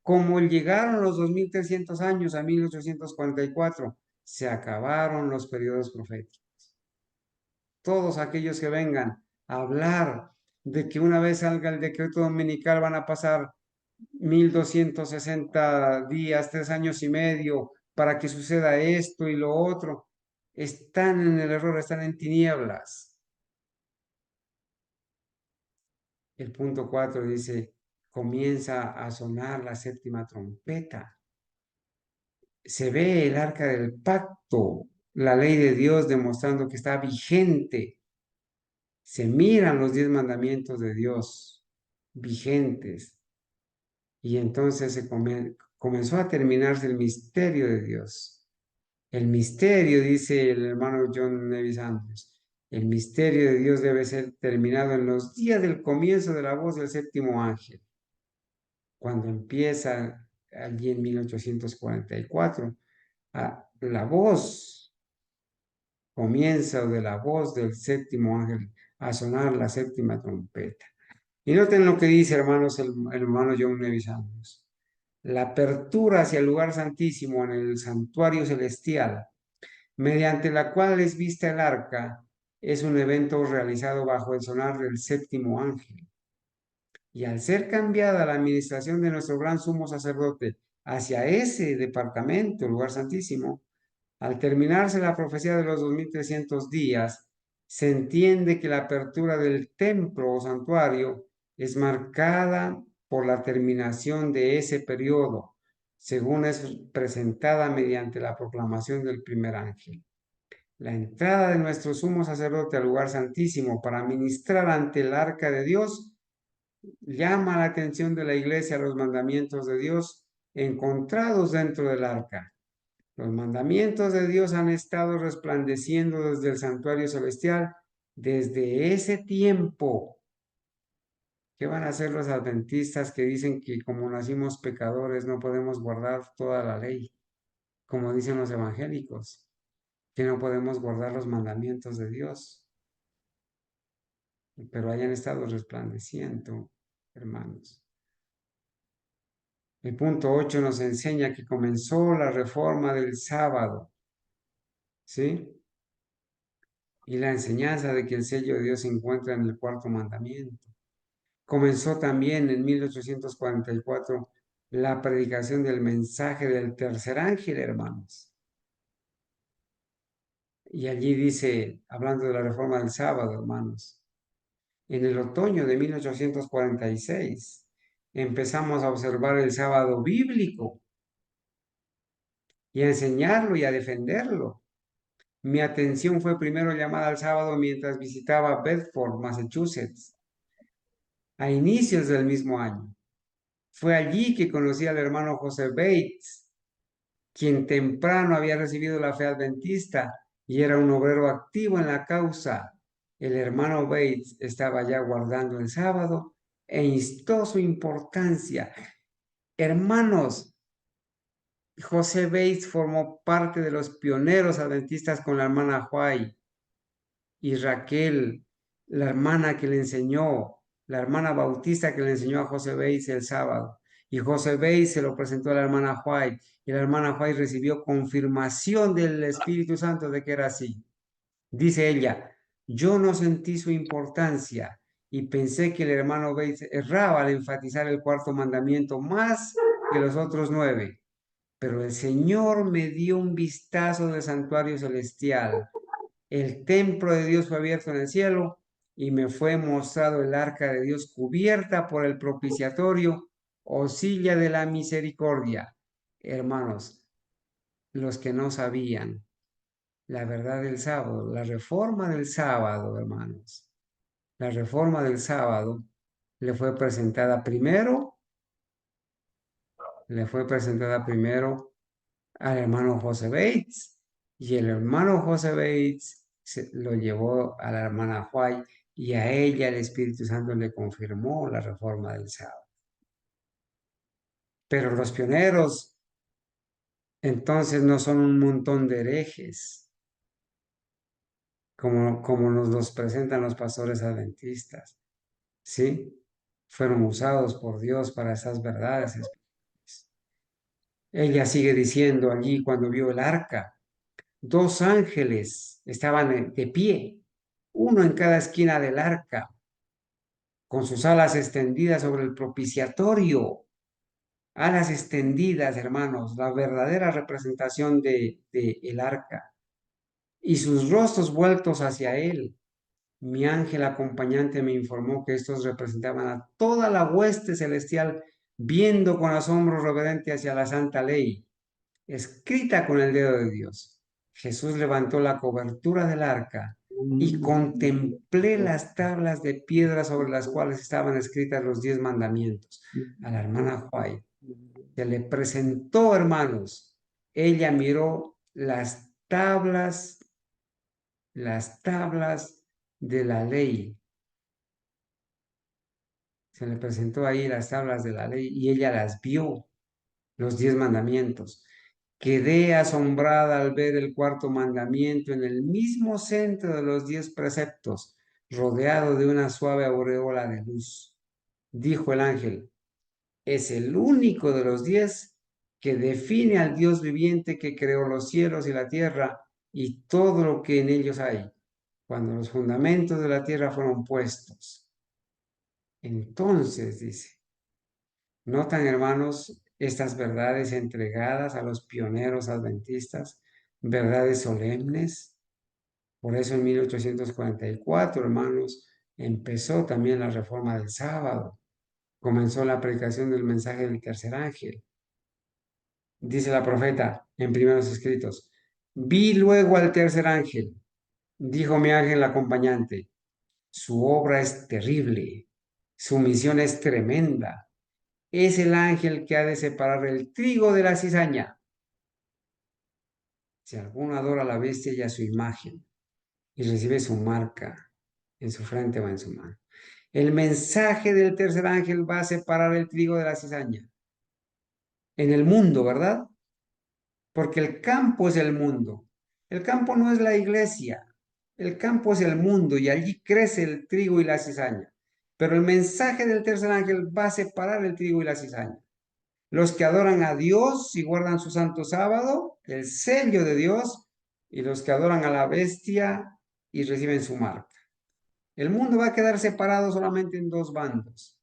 Como llegaron los 2300 años a 1844, se acabaron los periodos proféticos. todos aquellos que vengan a hablar de que una vez salga el decreto dominical van a pasar 1260 días, 3 años y medio, para que suceda esto y lo otro, están en el error, están en tinieblas. El punto 4 dice, comienza a sonar la séptima trompeta. Se ve el arca del pacto, la ley de Dios demostrando que está vigente. Se miran los 10 mandamientos de Dios vigentes. Y entonces comenzó a terminarse el misterio de Dios. El misterio, dice el hermano John Nevis Andrews, el misterio de Dios debe ser terminado en los días del comienzo de la voz del séptimo ángel, cuando empieza allí en 1844, la voz comienza de la voz del séptimo ángel a sonar la séptima trompeta. Y noten lo que dice, hermanos, el hermano John Nevis Andrews. La apertura hacia el lugar santísimo en el santuario celestial, mediante la cual es vista el arca, es un evento realizado bajo el sonar del séptimo ángel. Y al ser cambiada la administración de nuestro gran sumo sacerdote hacia ese departamento, lugar santísimo, al terminarse la profecía de los 2300 días, se entiende que la apertura del templo o santuario es marcada por la terminación de ese periodo, según es presentada mediante la proclamación del primer ángel. La entrada de nuestro sumo sacerdote al lugar santísimo para ministrar ante el arca de Dios llama la atención de la iglesia a los mandamientos de Dios encontrados dentro del arca. Los mandamientos de Dios han estado resplandeciendo desde el santuario celestial desde ese tiempo. ¿Qué van a hacer los adventistas que dicen que como nacimos pecadores no podemos guardar toda la ley? Como dicen los evangélicos, que no podemos guardar los mandamientos de Dios, pero hayan estado resplandeciendo, hermanos. El punto 8 nos enseña que comenzó la reforma del sábado, ¿sí? Y la enseñanza de que el sello de Dios se encuentra en el cuarto mandamiento. Comenzó también en 1844 la predicación del mensaje del tercer ángel, hermanos. Y allí dice, hablando de la reforma del sábado, hermanos, en el otoño de 1846 empezamos a observar el sábado bíblico y a enseñarlo y a defenderlo. Mi atención fue primero llamada al sábado mientras visitaba Bedford, Massachusetts, a inicios del mismo año. Fue allí que conocí al hermano José Bates, quien temprano había recibido la fe adventista y era un obrero activo en la causa. El hermano Bates estaba ya guardando el sábado e instó su importancia. Hermanos, José Bates formó parte de los pioneros adventistas con la hermana White y Raquel, la hermana que le enseñó, la hermana bautista que le enseñó a José Bates el sábado. Y José Bates se lo presentó a la hermana White y la hermana White recibió confirmación del Espíritu Santo de que era así. Dice ella, yo no sentí su importancia y pensé que el hermano Bates erraba al enfatizar el cuarto mandamiento más que los otros 9, pero el Señor me dio un vistazo del santuario celestial. El templo de Dios fue abierto en el cielo y me fue mostrado el arca de Dios cubierta por el propiciatorio o silla de la misericordia. Hermanos, los que no sabían la verdad del sábado, la reforma del sábado, hermanos, la reforma del sábado le fue presentada primero, le fue presentada primero al hermano José Bates y el hermano José Bates lo llevó a la hermana White y a ella el Espíritu Santo le confirmó la reforma del sábado. Pero los pioneros entonces no son un montón de herejes como nos los presentan los pastores adventistas, ¿sí? Fueron usados por Dios para esas verdades espirituales. Ella sigue diciendo allí cuando vio el arca, 2 ángeles estaban de pie uno en cada esquina del arca, con sus alas extendidas sobre el propiciatorio. Alas extendidas, hermanos, la verdadera representación de el arca, y sus rostros vueltos hacia él. Mi ángel acompañante me informó que estos representaban a toda la hueste celestial, viendo con asombro reverente hacia la santa ley, escrita con el dedo de Dios. Jesús levantó la cobertura del arca y contemplé las tablas de piedra sobre las cuales estaban escritas los 10 mandamientos. A la hermana White se le presentó, hermanos. Ella miró las tablas de la ley. Se le presentó ahí las tablas de la ley y ella las vio, los 10 mandamientos. Quedé asombrada al ver el cuarto mandamiento en el mismo centro de los 10 preceptos, rodeado de una suave aureola de luz. Dijo el ángel, es el único de los 10 que define al Dios viviente que creó los cielos y la tierra y todo lo que en ellos hay, cuando los fundamentos de la tierra fueron puestos. Entonces, dice, ¿notan, hermanos, estas verdades entregadas a los pioneros adventistas? Verdades solemnes. Por eso en 1844, hermanos, empezó también la reforma del sábado. Comenzó la predicación del mensaje del tercer ángel. Dice la profeta en primeros escritos, vi luego al tercer ángel, dijo mi ángel acompañante, su obra es terrible, su misión es tremenda, es el ángel que ha de separar el trigo de la cizaña. Si alguno adora a la bestia y a su imagen y recibe su marca en su frente o en su mano. El mensaje del tercer ángel va a separar el trigo de la cizaña. En el mundo, ¿verdad? Porque el campo es el mundo. El campo no es la iglesia. El campo es el mundo y allí crece el trigo y la cizaña. Pero el mensaje del tercer ángel va a separar el trigo y la cizaña. Los que adoran a Dios y guardan su santo sábado, el sello de Dios, y los que adoran a la bestia y reciben su marca. El mundo va a quedar separado solamente en dos bandos.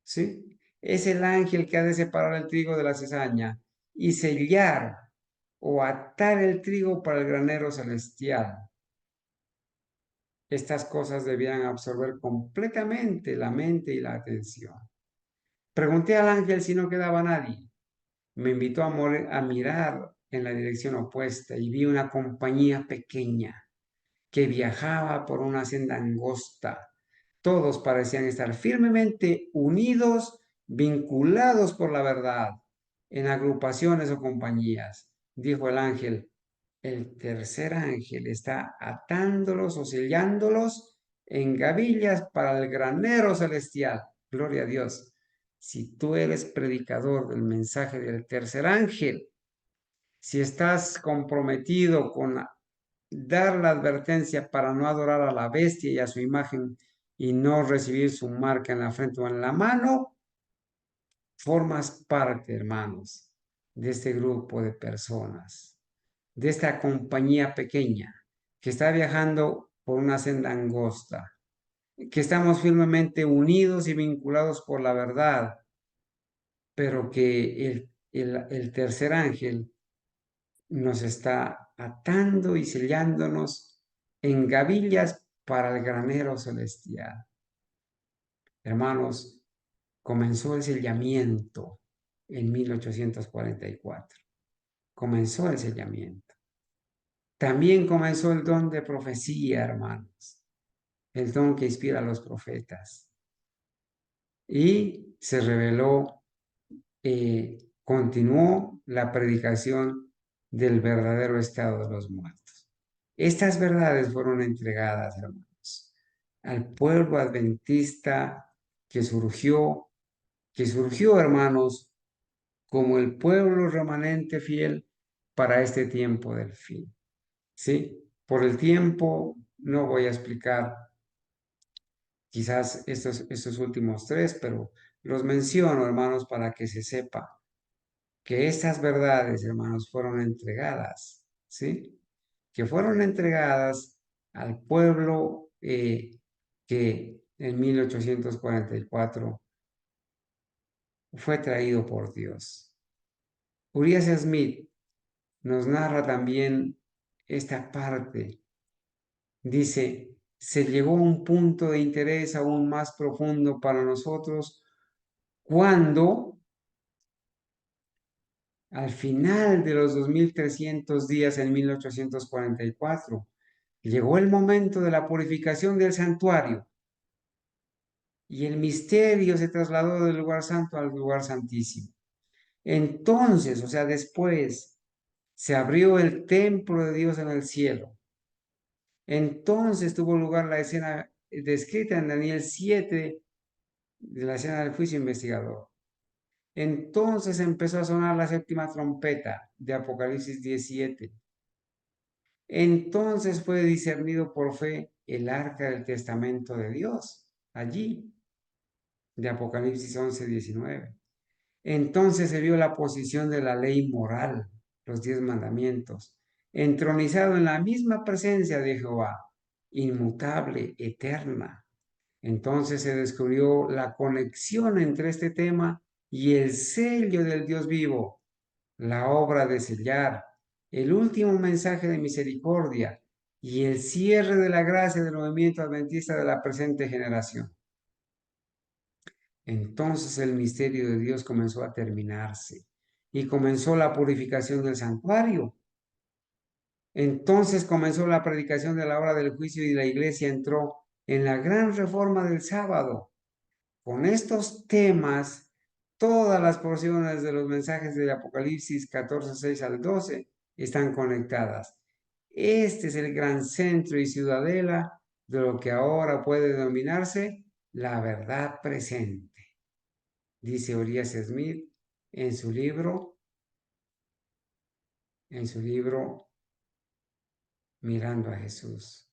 ¿Sí? Es el ángel que ha de separar el trigo de la cizaña y sellar o atar el trigo para el granero celestial. Estas cosas debían absorber completamente la mente y la atención. Pregunté al ángel si no quedaba nadie. Me invitó a mirar en la dirección opuesta y vi una compañía pequeña que viajaba por una senda angosta. Todos parecían estar firmemente unidos, vinculados por la verdad, en agrupaciones o compañías. Dijo el ángel, el tercer ángel está atándolos o sellándolos en gavillas para el granero celestial. Gloria a Dios. Si tú eres predicador del mensaje del tercer ángel, si estás comprometido con dar la advertencia para no adorar a la bestia y a su imagen y no recibir su marca en la frente o en la mano, formas parte, hermanos, de este grupo de personas, de esta compañía pequeña que está viajando por una senda angosta, que estamos firmemente unidos y vinculados por la verdad, pero que el tercer ángel nos está atando y sellándonos en gavillas para el granero celestial. Hermanos, comenzó el sellamiento en 1844. Comenzó el sellamiento. También comenzó el don de profecía, hermanos. El don que inspira a los profetas. Y se reveló, continuó la predicación del verdadero estado de los muertos. Estas verdades fueron entregadas, hermanos, al pueblo adventista que surgió, hermanos, como el pueblo remanente fiel para este tiempo del fin. ¿Sí? Por el tiempo no voy a explicar quizás estos últimos tres, pero los menciono, hermanos, para que se sepa que estas verdades, hermanos, fueron entregadas, ¿sí? Que fueron entregadas al pueblo que en 1844 fue traído por Dios. Urias Smith nos narra también esta parte. Dice, se llegó a un punto de interés aún más profundo para nosotros cuando al final de los 2300 días en 1844 llegó el momento de la purificación del santuario y el misterio se trasladó del lugar santo al lugar santísimo. Entonces, o sea, después se abrió el templo de Dios en el cielo. Entonces tuvo lugar la escena descrita en Daniel 7 de la escena del juicio investigador. Entonces empezó a sonar la séptima trompeta de Apocalipsis 17. Entonces fue discernido por fe el arca del testamento de Dios, allí, de Apocalipsis 11:19. Entonces se vio la posición de la ley moral, los 10 mandamientos, entronizado en la misma presencia de Jehová, inmutable, eterna. Entonces se descubrió la conexión entre este tema y el sello del Dios vivo, la obra de sellar, el último mensaje de misericordia y el cierre de la gracia del movimiento adventista de la presente generación. Entonces el misterio de Dios comenzó a terminarse y comenzó la purificación del santuario. Entonces comenzó la predicación de la hora del juicio y la iglesia entró en la gran reforma del sábado. Con estos temas, todas las porciones de los mensajes del Apocalipsis 14:6 al 12 están conectadas. Este es el gran centro y ciudadela de lo que ahora puede denominarse la verdad presente, dice Urias Smith en su libro, Mirando a Jesús.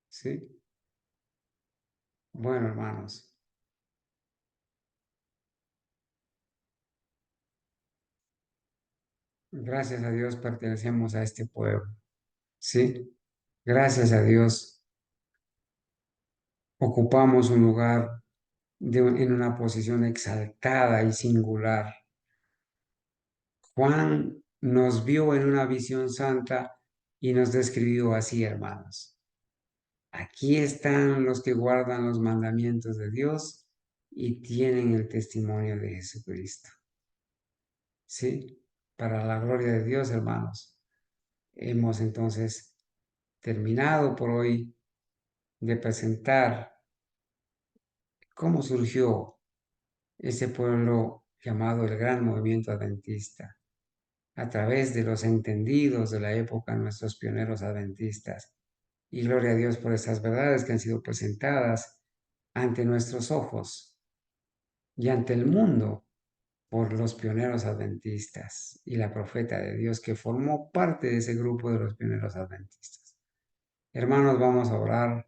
¿Sí? Bueno, hermanos, gracias a Dios pertenecemos a este pueblo. ¿Sí? Gracias a Dios ocupamos un lugar en una posición exaltada y singular. Juan nos vio en una visión santa y nos describió así, hermanos. Aquí están los que guardan los mandamientos de Dios y tienen el testimonio de Jesucristo. ¿Sí? Para la gloria de Dios, hermanos. Hemos entonces terminado por hoy de presentar cómo surgió ese pueblo llamado el Gran Movimiento Adventista, a través de los entendidos de la época, nuestros pioneros adventistas. Y gloria a Dios por esas verdades que han sido presentadas ante nuestros ojos y ante el mundo por los pioneros adventistas y la profeta de Dios que formó parte de ese grupo de los pioneros adventistas. Hermanos, vamos a orar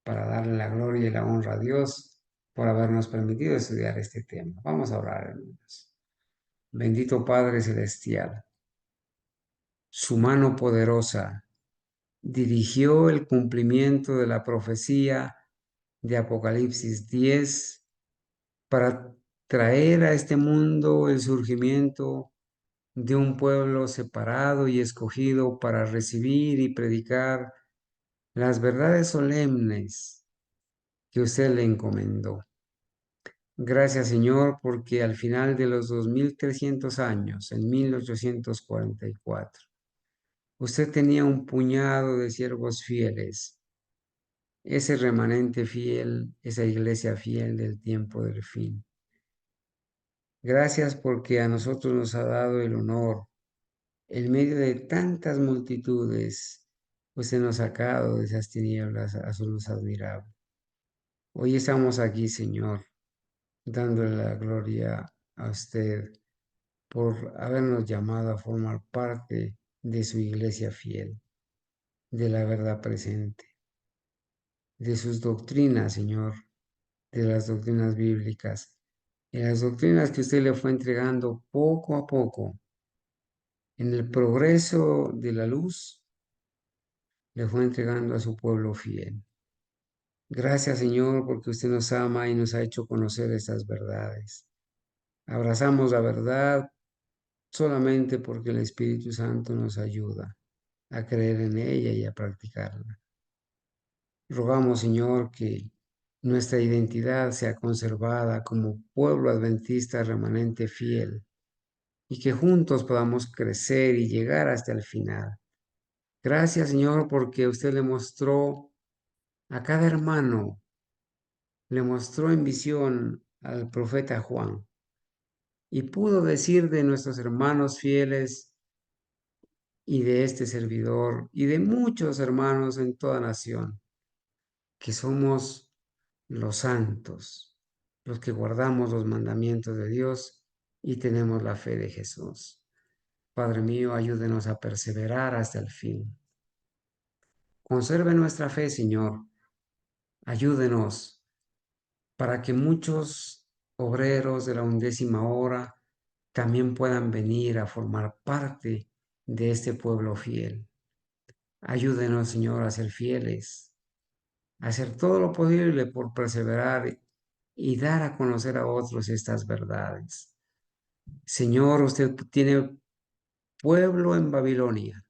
para darle la gloria y la honra a Dios por habernos permitido estudiar este tema. Vamos a orar, hermanos. Bendito Padre Celestial, su mano poderosa dirigió el cumplimiento de la profecía de Apocalipsis 10 para traer a este mundo el surgimiento de un pueblo separado y escogido para recibir y predicar las verdades solemnes que usted le encomendó. Gracias, Señor, porque al final de los 2300 años, en 1844, usted tenía un puñado de siervos fieles, ese remanente fiel, esa iglesia fiel del tiempo del fin. Gracias porque a nosotros nos ha dado el honor, en medio de tantas multitudes, usted nos ha sacado de esas tinieblas a su luz admirable. Hoy estamos aquí, Señor, dándole la gloria a usted por habernos llamado a formar parte de su iglesia fiel, de la verdad presente, de sus doctrinas, Señor, de las doctrinas bíblicas, de las doctrinas que usted le fue entregando poco a poco en el progreso de la luz, le fue entregando a su pueblo fiel. Gracias, Señor, porque usted nos ama y nos ha hecho conocer estas verdades. Abrazamos la verdad solamente porque el Espíritu Santo nos ayuda a creer en ella y a practicarla. Rogamos, Señor, que nuestra identidad sea conservada como pueblo adventista remanente fiel y que juntos podamos crecer y llegar hasta el final. Gracias, Señor, porque usted le mostró a cada hermano, le mostró en visión al profeta Juan y pudo decir de nuestros hermanos fieles y de este servidor y de muchos hermanos en toda nación, que somos los santos, los que guardamos los mandamientos de Dios y tenemos la fe de Jesús. Padre mío, ayúdenos a perseverar hasta el fin. Conserve nuestra fe, Señor. Ayúdenos para que muchos obreros de la 11ª hora también puedan venir a formar parte de este pueblo fiel. Ayúdenos, Señor, a ser fieles, a hacer todo lo posible por perseverar y dar a conocer a otros estas verdades. Señor, usted tiene pueblo en Babilonia.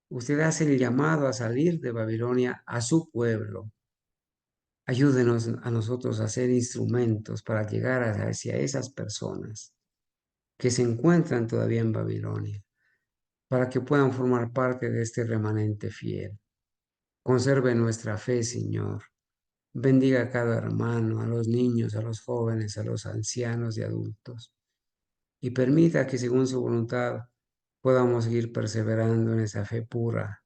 Usted hace el llamado a salir de Babilonia a su pueblo. Ayúdenos a nosotros a ser instrumentos para llegar hacia esas personas que se encuentran todavía en Babilonia, para que puedan formar parte de este remanente fiel. Conserve nuestra fe, Señor. Bendiga a cada hermano, a los niños, a los jóvenes, a los ancianos y adultos. Y permita que según su voluntad podamos seguir perseverando en esa fe pura,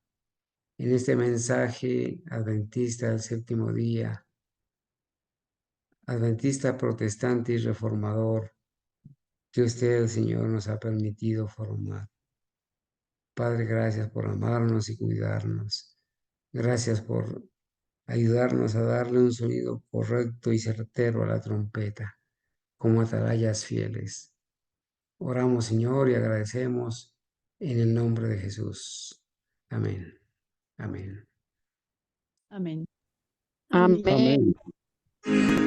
en este mensaje adventista del 7º día, adventista protestante y reformador que usted, el Señor, nos ha permitido formar. Padre, gracias por amarnos y cuidarnos. Gracias por ayudarnos a darle un sonido correcto y certero a la trompeta, como atalayas fieles. Oramos, Señor, y agradecemos en el nombre de Jesús. Amén. Amén. Amén. Amén. Amén.